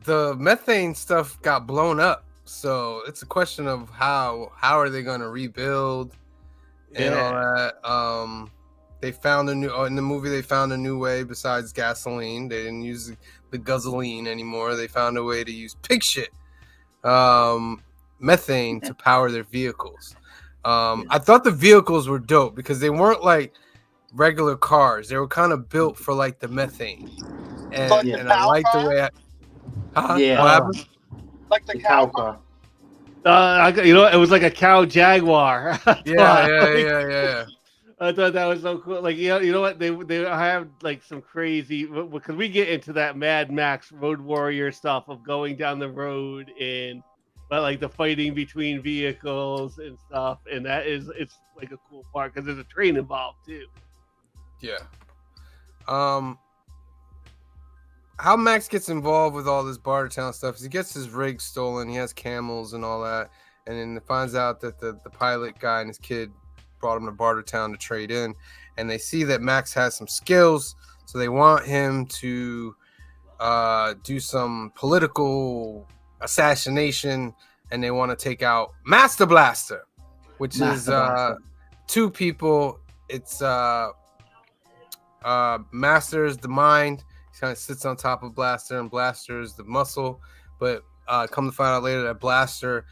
the methane stuff got blown up. So it's a question of how are they going to rebuild and all that. They found in the movie. They found a new way besides gasoline. They didn't use the gasoline anymore. They found a way to use pig shit, methane to power their vehicles. I thought the vehicles were dope because they weren't like regular cars. They were kind of built for like the methane, and, Like the and I cow like the car? way. Yeah. What happened? Like the cow car. You know, it was like a cow jaguar. Yeah. I thought that was so cool. Like, you know what? They have like some crazy, because we get into that Mad Max Road Warrior stuff of going down the road and like the fighting between vehicles and stuff, and it's like a cool part because there's a train involved too. Yeah. How Max gets involved with all this Bartertown stuff is he gets his rig stolen. He has camels and all that, and then it finds out that the pilot guy and his kid brought him to Bartertown to trade in, and they see that Max has some skills, so they want him to do some political assassination, and they want to take out Master Blaster, which is two people. It's Master is the mind. He kind of sits on top of Blaster, and Blaster is the muscle. But come to find out later that Blaster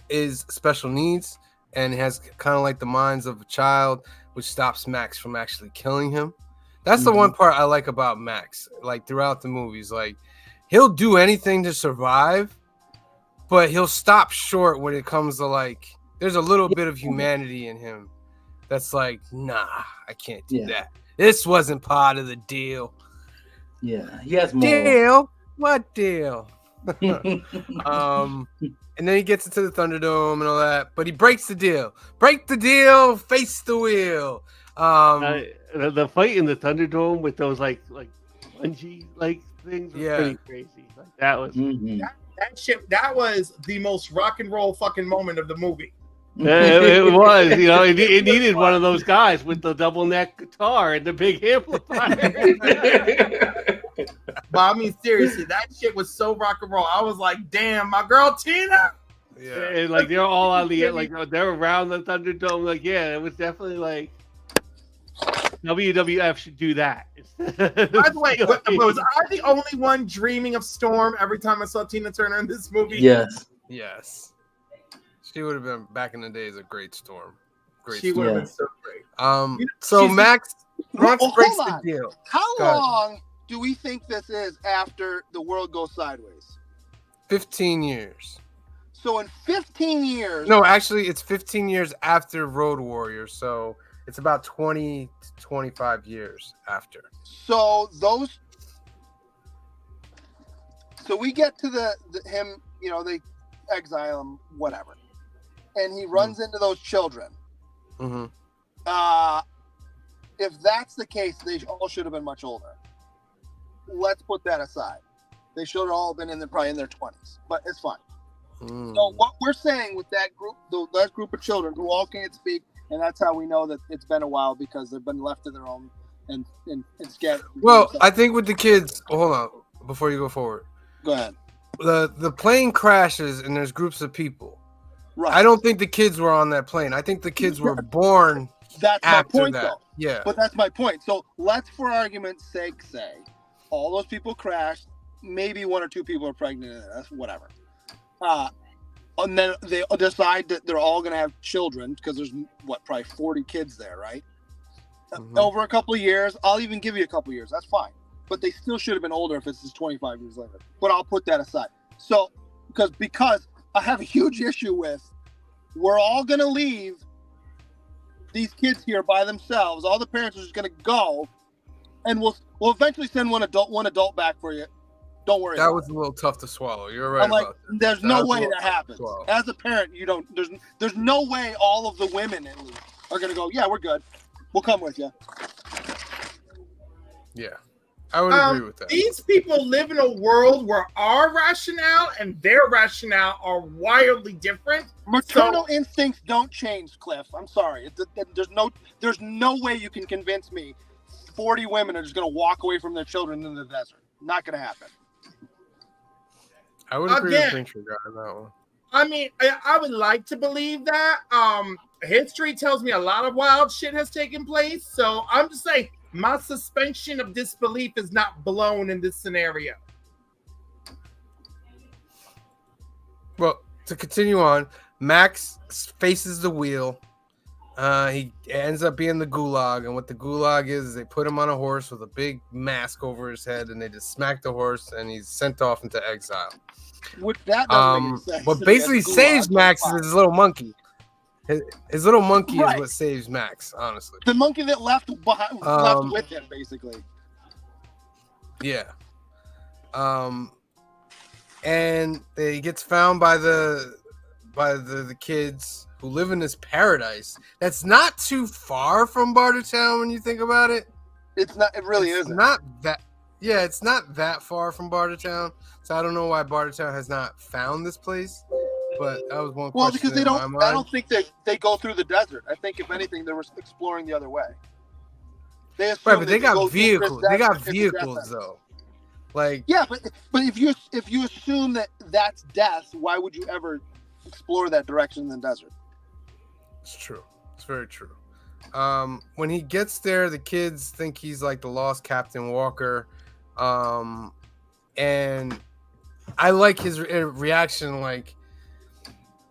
is special needs and has kind of like the minds of a child, which stops Max from actually killing him. That's the one part I like about Max. Like throughout the movies, like he'll do anything to survive, but he'll stop short when it comes to like there's a little bit of humanity in him that's like, nah, I can't do that. This wasn't part of the deal. Yeah, he has more. Deal? What deal? And then he gets into the Thunderdome and all that, but he breaks the deal. Break the deal, face the wheel. The fight in the Thunderdome with those like bungee like things was pretty crazy. Like that was that was the most rock and roll fucking moment of the movie. It was, you know, it needed one of those guys with the double neck guitar and the big amplifier. But I mean, seriously, that shit was so rock and roll. I was like, damn, my girl Tina. Yeah, and like they're all on the like they're around the Thunderdome. Like, yeah, it was definitely like WWF should do that. By the way, was I the only one dreaming of Storm every time I saw Tina Turner in this movie? Yes. She would have been back in the days a great Storm. She would have been so great. So Max breaks the on. deal. How long do we think this is after the world goes sideways? 15 years. So in 15 years. No, actually, it's 15 years after Road Warrior. So it's about 20 to 25 years after. So we get to him, you know, they exile him, whatever. And he runs into those children. Mm-hmm. If that's the case, they all should have been much older. Let's put that aside. They should have all been probably in their 20s, but it's fine. So what we're saying with that group of children who all can't speak, and that's how we know that it's been a while because they've been left to their own and scattered. Well, I think with the kids, hold on, before you go forward. Go ahead. The plane crashes and there's groups of people. Right. I don't think the kids were on that plane. I think the kids were born That's after my point, that. though. Yeah. But that's my point. So let's, for argument's sake, say all those people crashed. Maybe one or two people are pregnant. That's whatever. And then they decide that they're all going to have children because there's probably 40 kids there, right? Mm-hmm. Over a couple of years, I'll even give you a couple of years. That's fine. But they still should have been older if it's just 25 years later. But I'll put that aside. So, because I have a huge issue with, we're all going to leave these kids here by themselves. All the parents are just going to go, and we'll eventually send one adult back for you. Don't worry. That was a little tough to swallow. You're right. I'm like, about that. There's no way that happens. As a parent, you don't. There's no way all of the women at least are going to go. Yeah, we're good. We'll come with you. Yeah. I would agree with that. These people live in a world where our rationale and their rationale are wildly different. Maternal instincts don't change, Cliff. I'm sorry. There's no way you can convince me 40 women are just going to walk away from their children in the desert. Not going to happen. I would agree with Pincher guy on that one. I mean, I would like to believe that. History tells me a lot of wild shit has taken place. So I'm just saying, my suspension of disbelief is not blown in this scenario. Well, to continue on, Max faces the wheel. He ends up being the gulag, and what the gulag is they put him on a horse with a big mask over his head, and they just smack the horse, and he's sent off into exile. Which that doesn't make sense. What basically saves Max is his little monkey. His little monkey is what saves Max, honestly. The monkey that left behind, left with him, basically. Yeah. And he gets found by the kids who live in this paradise that's not too far from Bartertown when you think about it. It's not. It really isn't. Not that. Yeah, it's not that far from Bartertown. So I don't know why Bartertown has not found this place. But that was one Well, question because they in don't. my I mind. don't think they go through the desert. I think if anything, they were exploring the other way. They assume Right, but they that got go through this vehicles. They got desert, it's a death vehicles sentence. though. Like Yeah, but if you assume that that's death, why would you ever explore that direction in the desert? it's true. It's very true. When he gets there, the kids think he's like the lost Captain Walker. And I like his reaction, like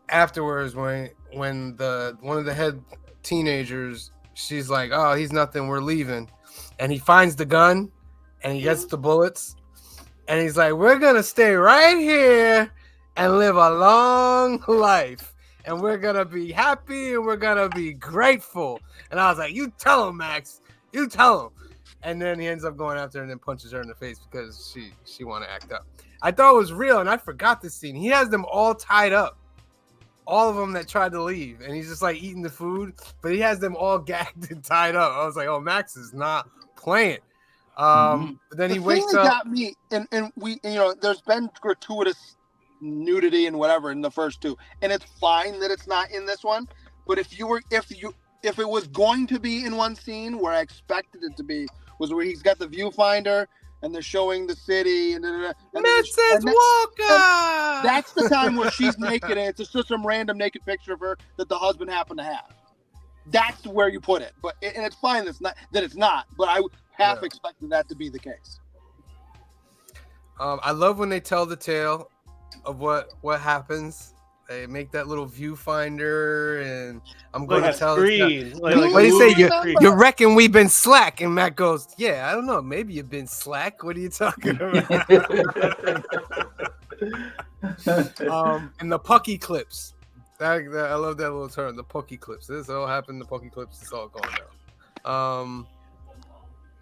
afterwards when one of the head teenagers, she's like, "Oh, he's nothing. We're leaving," and he finds the gun, and he gets the bullets, and he's like, "We're gonna stay right here and live a long life, and we're gonna be happy and we're gonna be grateful." And I was like, "You tell him, Max. You tell him." And then he ends up going after her and then punches her in the face because she want to act up. I thought it was real, and I forgot this scene. He has them all tied up, all of them that tried to leave, and he's just like eating the food, but he has them all gagged and tied up. I was like, "Oh, Max is not playing." But then he The wakes thing that up. got me, and we, there's been gratuitous nudity and whatever in the first two, and it's fine that it's not in this one. But if it was going to be in one scene where I expected it to be, was where he's got the viewfinder and they're showing the city and Mrs. Walker. that's the time where she's naked and it's just some random naked picture of her that the husband happened to have. That's where you put it. But and it's fine that it's not. But I half expected that to be the case. I love when they tell the tale of what happens. They make that little viewfinder, and I'm going Like to a tell screen. this. Like What do you say? movie You reckon we've been slack? And Matt goes, "Yeah, I don't know. Maybe you've been slack. What are you talking about?" And the Pucky clips. I love that little term, the Pucky clips. This all happened. The Pucky clips. It's all going down.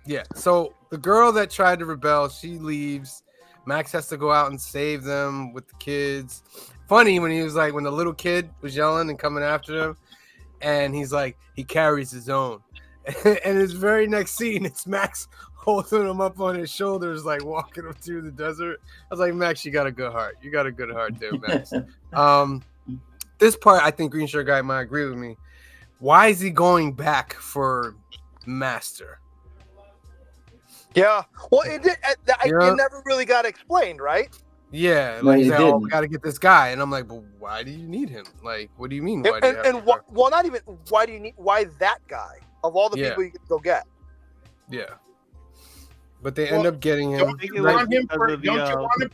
Yeah. So the girl that tried to rebel, she leaves. Max has to go out and save them with the kids. Funny when he was like, when the little kid was yelling and coming after him, and he's like, he carries his own. And his very next scene, it's Max holding him up on his shoulders, like walking him through the desert. I was like, Max, you got a good heart. You got a good heart there, Max. This part, I think Green Shirt Guy might agree with me. Why is he going back for Master? Yeah. Well, it never really got explained, right? Yeah, No, like he's he like, "Oh, we didn't. got to get this guy," and I'm like, "But why do you need him? Like, what do you mean? Why do you have to go?" Well, not even why that guy of all the Yeah. people you could go get. Yeah, but they end up getting him. Don't you Right. want him Because for of the,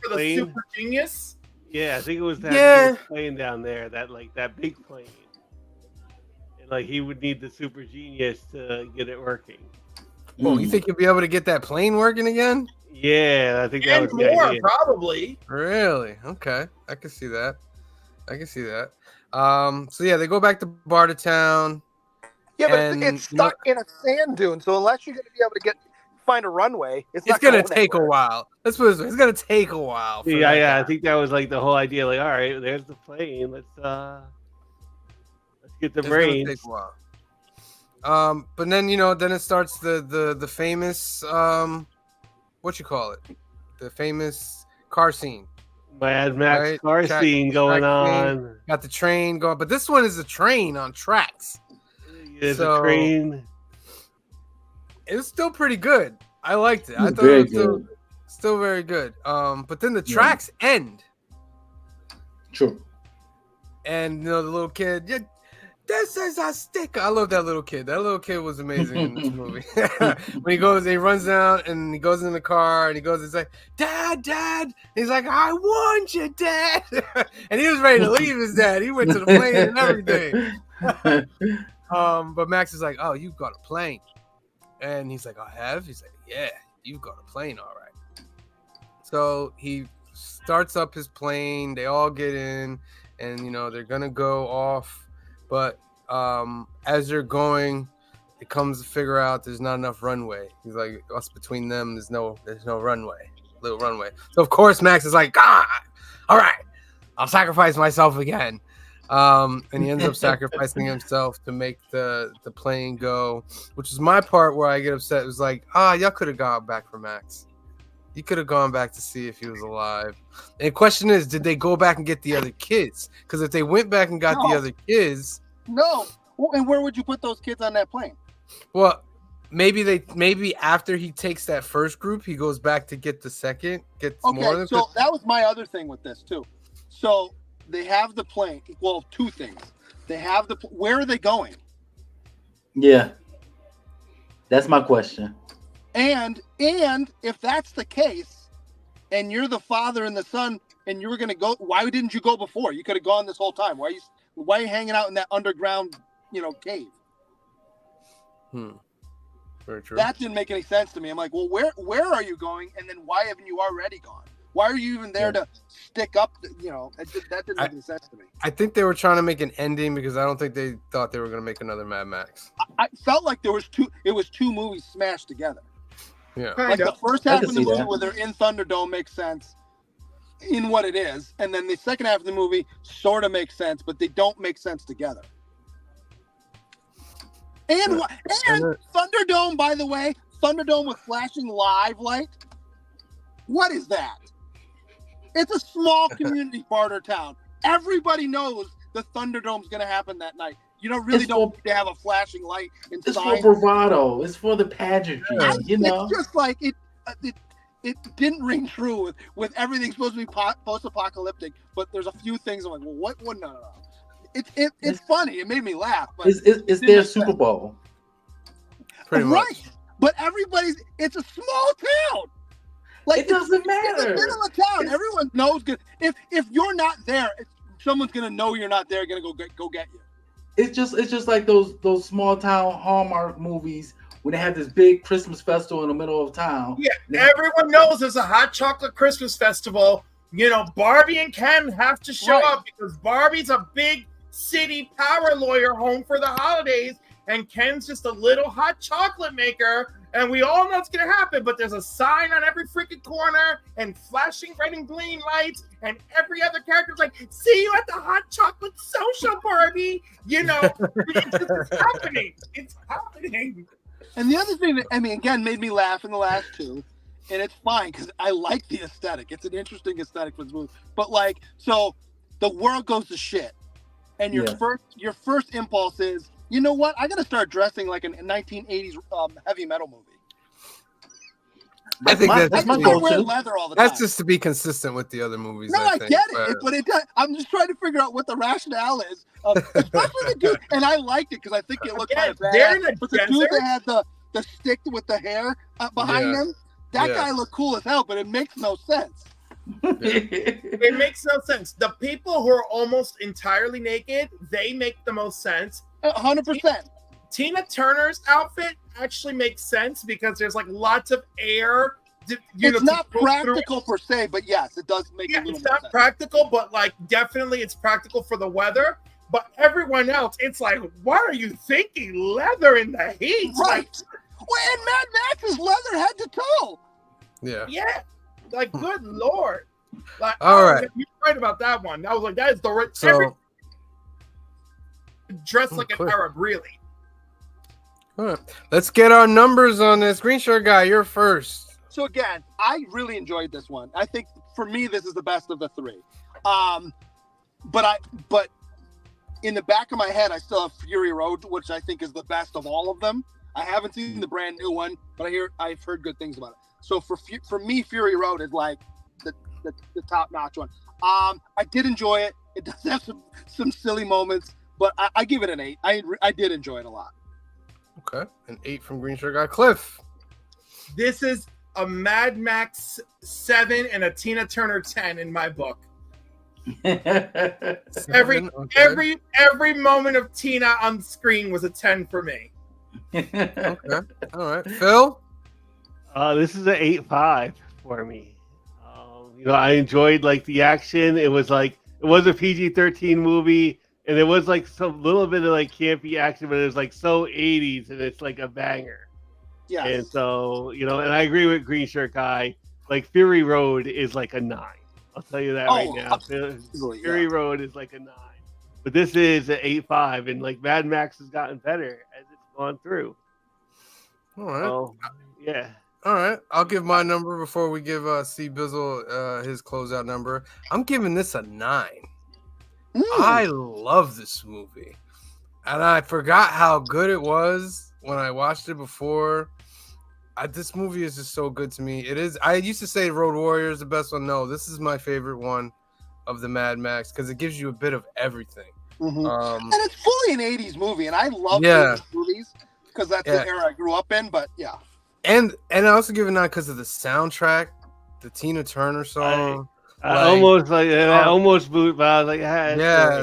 the plane? super genius? Yeah, I think it was that Yeah. big plane down there, that big plane. And like he would need the super genius to get it working. Oh, you think you'll be able to get that plane working again? Yeah, I think that And was the more, idea. probably. Really? Okay, I can see that. So yeah, they go back to Bartertown. Yeah, but And, it's stuck in a sand dune. So unless you're going to be able to find a runway, it's not gonna going take a anywhere. while. Let's put it this way, it's gonna take a while. For that Yeah, I guy. think that was like the whole idea. Like, all right, there's the plane. Let's get the It's gonna brains. take a while. But then then it starts the famous what you call it? The famous car scene. Mad Max Right, car track- scene going track scene. on. Got the train going, but this one is a train on tracks. There's So- a train. It was still pretty good. I liked it. I thought Very it was good. still very good. But then the Yeah. tracks end, True. and the little kid, yeah, this is a sticker. I love that little kid. That little kid was amazing in this movie. When he runs down and he goes in the car and he's like, Dad. And he's like, I want you, Dad. And he was ready to leave his dad. He went to the plane and everything. But Max is like, oh, you've got a plane. And he's like, I have? He's like, yeah, you've got a plane, all right. So he starts up his plane. They all get in, and they're gonna go off. But as they're going, it comes to figure out there's not enough runway. He's like, us between them, there's no runway, little runway. So of course Max is like, all right, I'll sacrifice myself again. And he ends up sacrificing himself to make the plane go, which is my part where I get upset. It was like, y'all could have gone back for Max. You could have gone back to see if he was alive. And the question is, did they go back and get the other kids? Because if they went back and got the No. other kids, No. Well, and where would you put those kids on that plane? well, maybe after he takes that first group, he goes back to get the second. Gets more Okay, than so that was my other thing with this too. So they have the plane. Well, two things. They have the. Where are they going? Yeah, that's my question. And if that's the case, and you're the father and the son, and you were gonna go, why didn't you go before? You could have gone this whole time. Why are you hanging out in that underground, cave? Very true. That didn't make any sense to me. I'm like, well, where are you going? And then why haven't you already gone? Why are you even there to stick up? That didn't make any sense to me. I think they were trying to make an ending because I don't think they thought they were going to make another Mad Max. I felt like it was two movies smashed together. Yeah. Like the first half can of the see movie that. where they're in Thunderdome makes sense in what it is, and then the second half of the movie sort of makes sense, but they don't make sense together. And Thunderdome, by the way, Thunderdome with flashing live light. What is that? It's a small community barter town. Everybody knows the Thunderdome's going to happen that night. You don't need to have a flashing light and It's signs. for bravado. It's for the pageantry. It's just like it didn't ring true with everything supposed to be post-apocalyptic, but there's a few things I'm like, well, what? No. It's funny. It made me laugh. But it's their Super Bowl. Pretty right. much. But it's a small town. Like It doesn't matter. It's the middle of town. Everyone knows. If you're not there, someone's gonna know you're not there. Gonna go get you. It's just like those small town Hallmark movies when they have this big Christmas festival in the middle of town. Yeah, everyone knows there's a hot chocolate Christmas festival. Barbie and Ken have to show up because Barbie's a big city power lawyer home for the holidays, and Ken's just a little hot chocolate maker. And we all know it's going to happen, but there's a sign on every freaking corner and flashing red and green lights, and every other character's like, see you at the hot chocolate social, Barbie. It's happening. It's happening. And the other thing that, again, made me laugh in the last two, and it's fine because I like the aesthetic. It's an interesting aesthetic for this movie. But so the world goes to shit, and your first impulse is, you know what? I got to start dressing like a 1980s heavy metal movie. I think that's my wear go-to. leather all the time. That's just to be consistent with the other movies. No, I think, get it, but I'm just trying to figure out what the rationale is. Especially the dude, and I liked it because I think it looked kind of bad. They're in a but the dude that had the stick with the hair behind him, that guy looked cool as hell, but it makes no sense. It makes no sense. The people who are almost entirely naked, they make the most sense. 100%. Tina Turner's outfit actually makes sense because there's lots of air. It's not practical per se, but yes, it does make a little it's more not sense. practical, but definitely it's practical for the weather. But everyone else, it's like, what are you thinking? Leather in the heat, Right? Well, and Mad Max's leather head to toe. Yeah. Yeah, good lord. All right. You're right about that one. I was like, that is the right. So, dressed like an clear. Arab, really. all right, let's get our numbers on this. Green shirt guy, you're first. So again, I really enjoyed this one. I think for me, this is the best of the three. But in the back of my head, I still have Fury Road, which I think is the best of all of them. I haven't seen the brand new one, but I've heard good things about it. So for me, Fury Road is the top notch one. I did enjoy it. It does have some silly moments, but I give it an 8. I did enjoy it a lot. Okay, an 8 from Green shirt guy. Cliff. This is a Mad Max 7 and a Tina Turner 10 in my book. Every moment of Tina on screen was a 10 for me. Okay, all right. Phil. This is an 8.5 for me. I enjoyed the action. It was a PG-13 movie, and it was some little bit of campy action, but it was so 80s, and it's a banger. Yeah. And so and I agree with Green Shirt Guy. Fury Road is a 9. I'll tell you that right now. Fury Road is a 9, but this is an 8.5, and Mad Max has gotten better as it's gone through. All right. So, yeah. All right, I'll give my number before we give C Bizzle his closeout number. I'm giving this a 9. I love this movie, and I forgot how good it was when I watched it before. This movie is just so good to me. It is. I used to say Road Warrior is the best one. No, this is my favorite one of the Mad Max because it gives you a bit of everything. And it's fully an 80s movie, and I love 80s movies because that's the era I grew up in. But yeah. And I also give it 9 because of the soundtrack, the Tina Turner song. I almost boot, but I was like, yeah,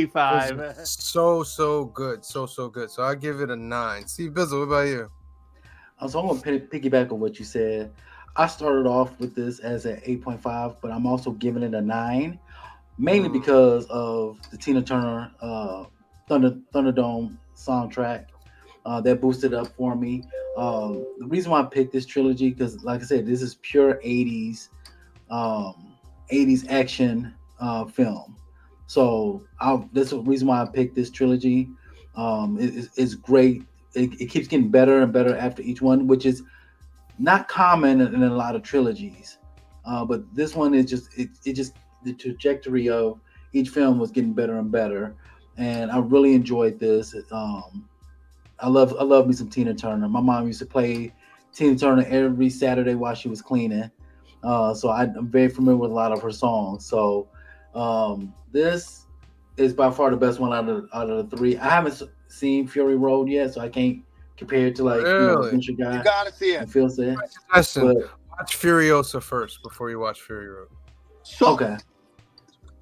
5. So good, so good. So I give it a 9. See, Bizzle, what about you? So I'm gonna piggyback on what you said. I started off with this as an 8.5, but I'm also giving it a 9, mainly because of the Tina Turner Thunderdome soundtrack. That boosted up for me. The reason why I picked this trilogy, because like I said, this is pure 80s action film. So that's the reason why I picked this trilogy. It's great. It keeps getting better and better after each one, which is not common in a lot of trilogies. But this one is just the trajectory of each film was getting better and better, and I really enjoyed this. I love me some Tina Turner. My mom used to play Tina Turner every Saturday while she was cleaning. So I'm very familiar with a lot of her songs. So this is by far the best one out of the 3. I haven't seen Fury Road yet, so I can't compare it to like Adventure Guy. You gotta see it. Phil said. Watch Furiosa first before you watch Fury Road. So, okay.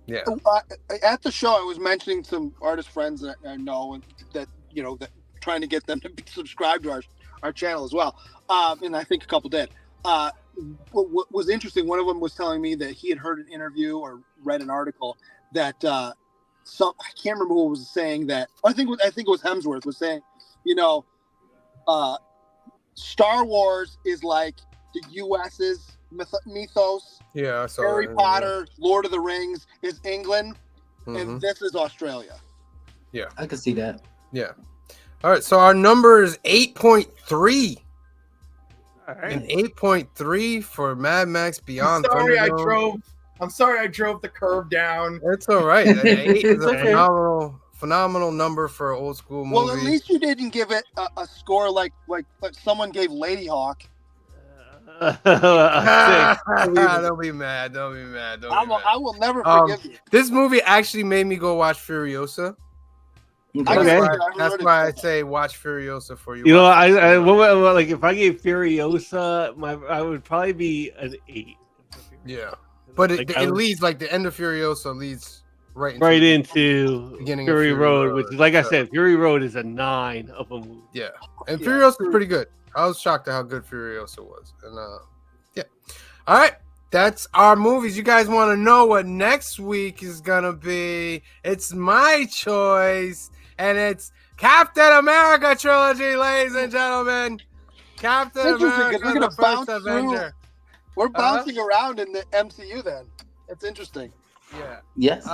Yeah. At the show, I was mentioning some artist friends that I know, and that that trying to get them to subscribe to our channel as well. And I think a couple did. What was interesting, one of them was telling me that he had heard an interview or read an article that I can't remember what was saying, that I think it was Hemsworth was saying, Star Wars is like the US's mythos. Yeah, I saw Harry Potter, Lord of the Rings is England, and this is Australia. Yeah, I can see that. Yeah. All right, so our number is 8.3. All right. An 8.3 for Mad Max Beyond Thunderdome. I'm sorry I drove the curve down. It's all right. 8 is a okay. phenomenal number for an old school movie. Well, at least you didn't give it a score like someone gave Lady Hawk. Don't be mad. I will never forgive you. This movie actually made me go watch Furiosa. Okay. That's why I say watch Furiosa for you. Like if I gave Furiosa, I would probably be an 8. Yeah, but it leads, like the end of Furiosa leads right into beginning Fury of Road, which is, like I said, Fury Road is a 9 of a movie. Yeah, and Furiosa is pretty good. I was shocked at how good Furiosa was, and yeah. All right. That's our movies. You guys want to know what next week is gonna be? It's my choice, and it's Captain America trilogy, ladies and gentlemen. Captain America, we're gonna the first Avenger. We're bouncing around in the MCU. Then it's interesting. Yeah. Yes.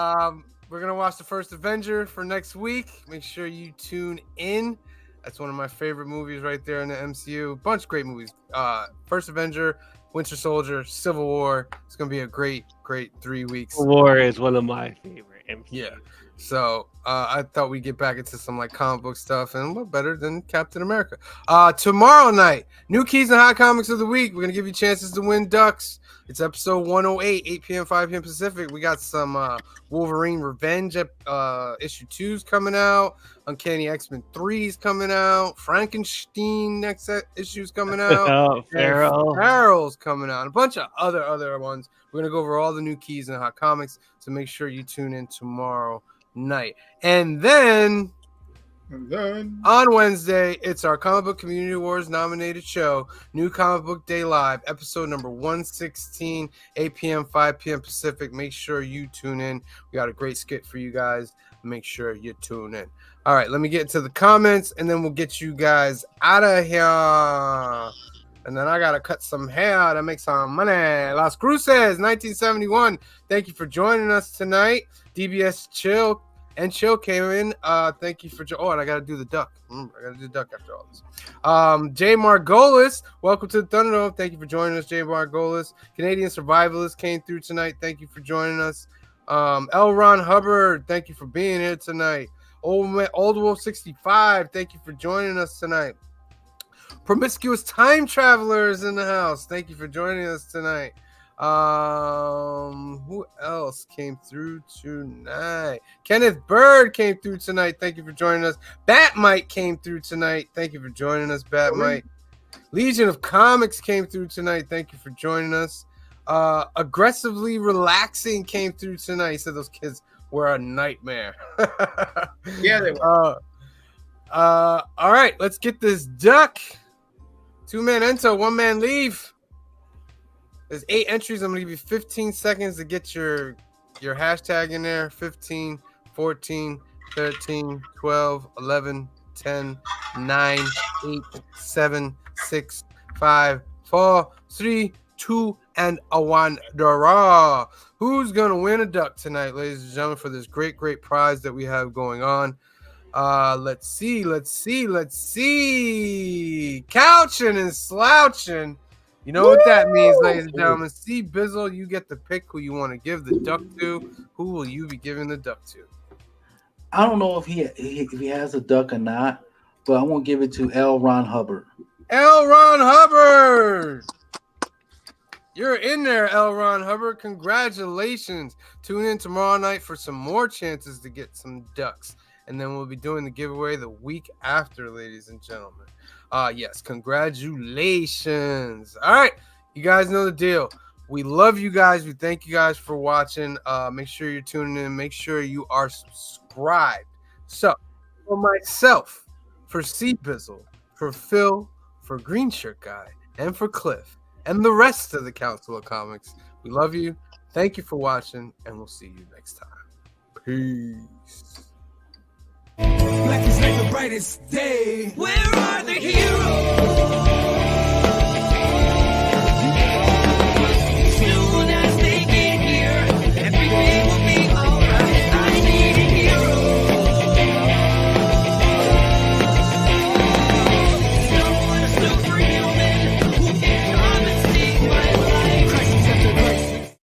We're gonna watch the first Avenger for next week. Make sure you tune in. That's one of my favorite movies right there in the MCU. Bunch of great movies. First Avenger, Winter Soldier, Civil War. It's going to be a great 3 weeks. Civil War is one of my favorite MCU. Yeah. So I thought we'd get back into some like comic book stuff, and what better than Captain America? Tomorrow night, new keys and hot comics of the week. We're going to give you chances to win ducks. It's episode 108, 8 p.m., 5 p.m. Pacific. We got some Wolverine Revenge issue 2's coming out. Uncanny X-Men 3's coming out. Frankenstein next issue's coming out. Farrell's coming out. And a bunch of other ones. We're going to go over all the new keys and hot comics, so make sure you tune in tomorrow night. And then on Wednesday, it's our Comic Book Community Awards nominated show, New Comic Book Day Live, episode number 116, 8 p.m., 5 p.m. Pacific. Make sure you tune in. We got a great skit for you guys. Make sure you tune in. All right, let me get into the comments, and then we'll get you guys out of here. And then I got to cut some hair to make some money. Las Cruces, 1971. Thank you for joining us tonight. DBS Chill and Chill came in. Thank you for and I gotta do the duck. I gotta do the duck after all this. Jay Margolis, welcome to the Thunderdome. Thank you for joining us, Jay Margolis. Canadian Survivalist came through tonight. Thank you for joining us. L. Ron Hubbard, thank you for being here tonight. Old Wolf 65, thank you for joining us tonight. Promiscuous Time Travelers in the house, thank you for joining us tonight. Who else came through tonight? Kenneth Bird came through tonight. Thank you for joining us. Bat Mike came through tonight. Thank you for joining us, Bat Mike. Legion of Comics came through tonight. Thank you for joining us. Aggressively Relaxing came through tonight. He said those kids were a nightmare. Yeah, they were. All right, let's get this duck. 2-man enter, 1-man leave. There's 8 entries. I'm going to give you 15 seconds to get your hashtag in there. 15, 14, 13, 12, 11, 10, 9, 8, 7, 6, 5, 4, 3, 2, and a 1 draw. Who's going to win a duck tonight, ladies and gentlemen, for this great, great prize that we have going on? Let's see. Couching and slouching. You know what that means, ladies and gentlemen. See, Bizzle, you get to pick who you want to give the duck to. Who will you be giving the duck to? I don't know if he has a duck or not, but I'm gonna give it to L. Ron Hubbard. L. Ron Hubbard. You're in there, L. Ron Hubbard. Congratulations. Tune in tomorrow night for some more chances to get some ducks. And then we'll be doing the giveaway the week after, ladies and gentlemen. Yes, congratulations. All right, you guys know the deal. We love you guys. We thank you guys for watching. Make sure you're tuning in. Make sure you are subscribed. So, for myself, for C Bizzle, for Phil, for Green Shirt Guy, and for Cliff, and the rest of the Council of Comics, we love you. Thank you for watching, and we'll see you next time. Peace. Black is like the brightest day. Where are the heroes?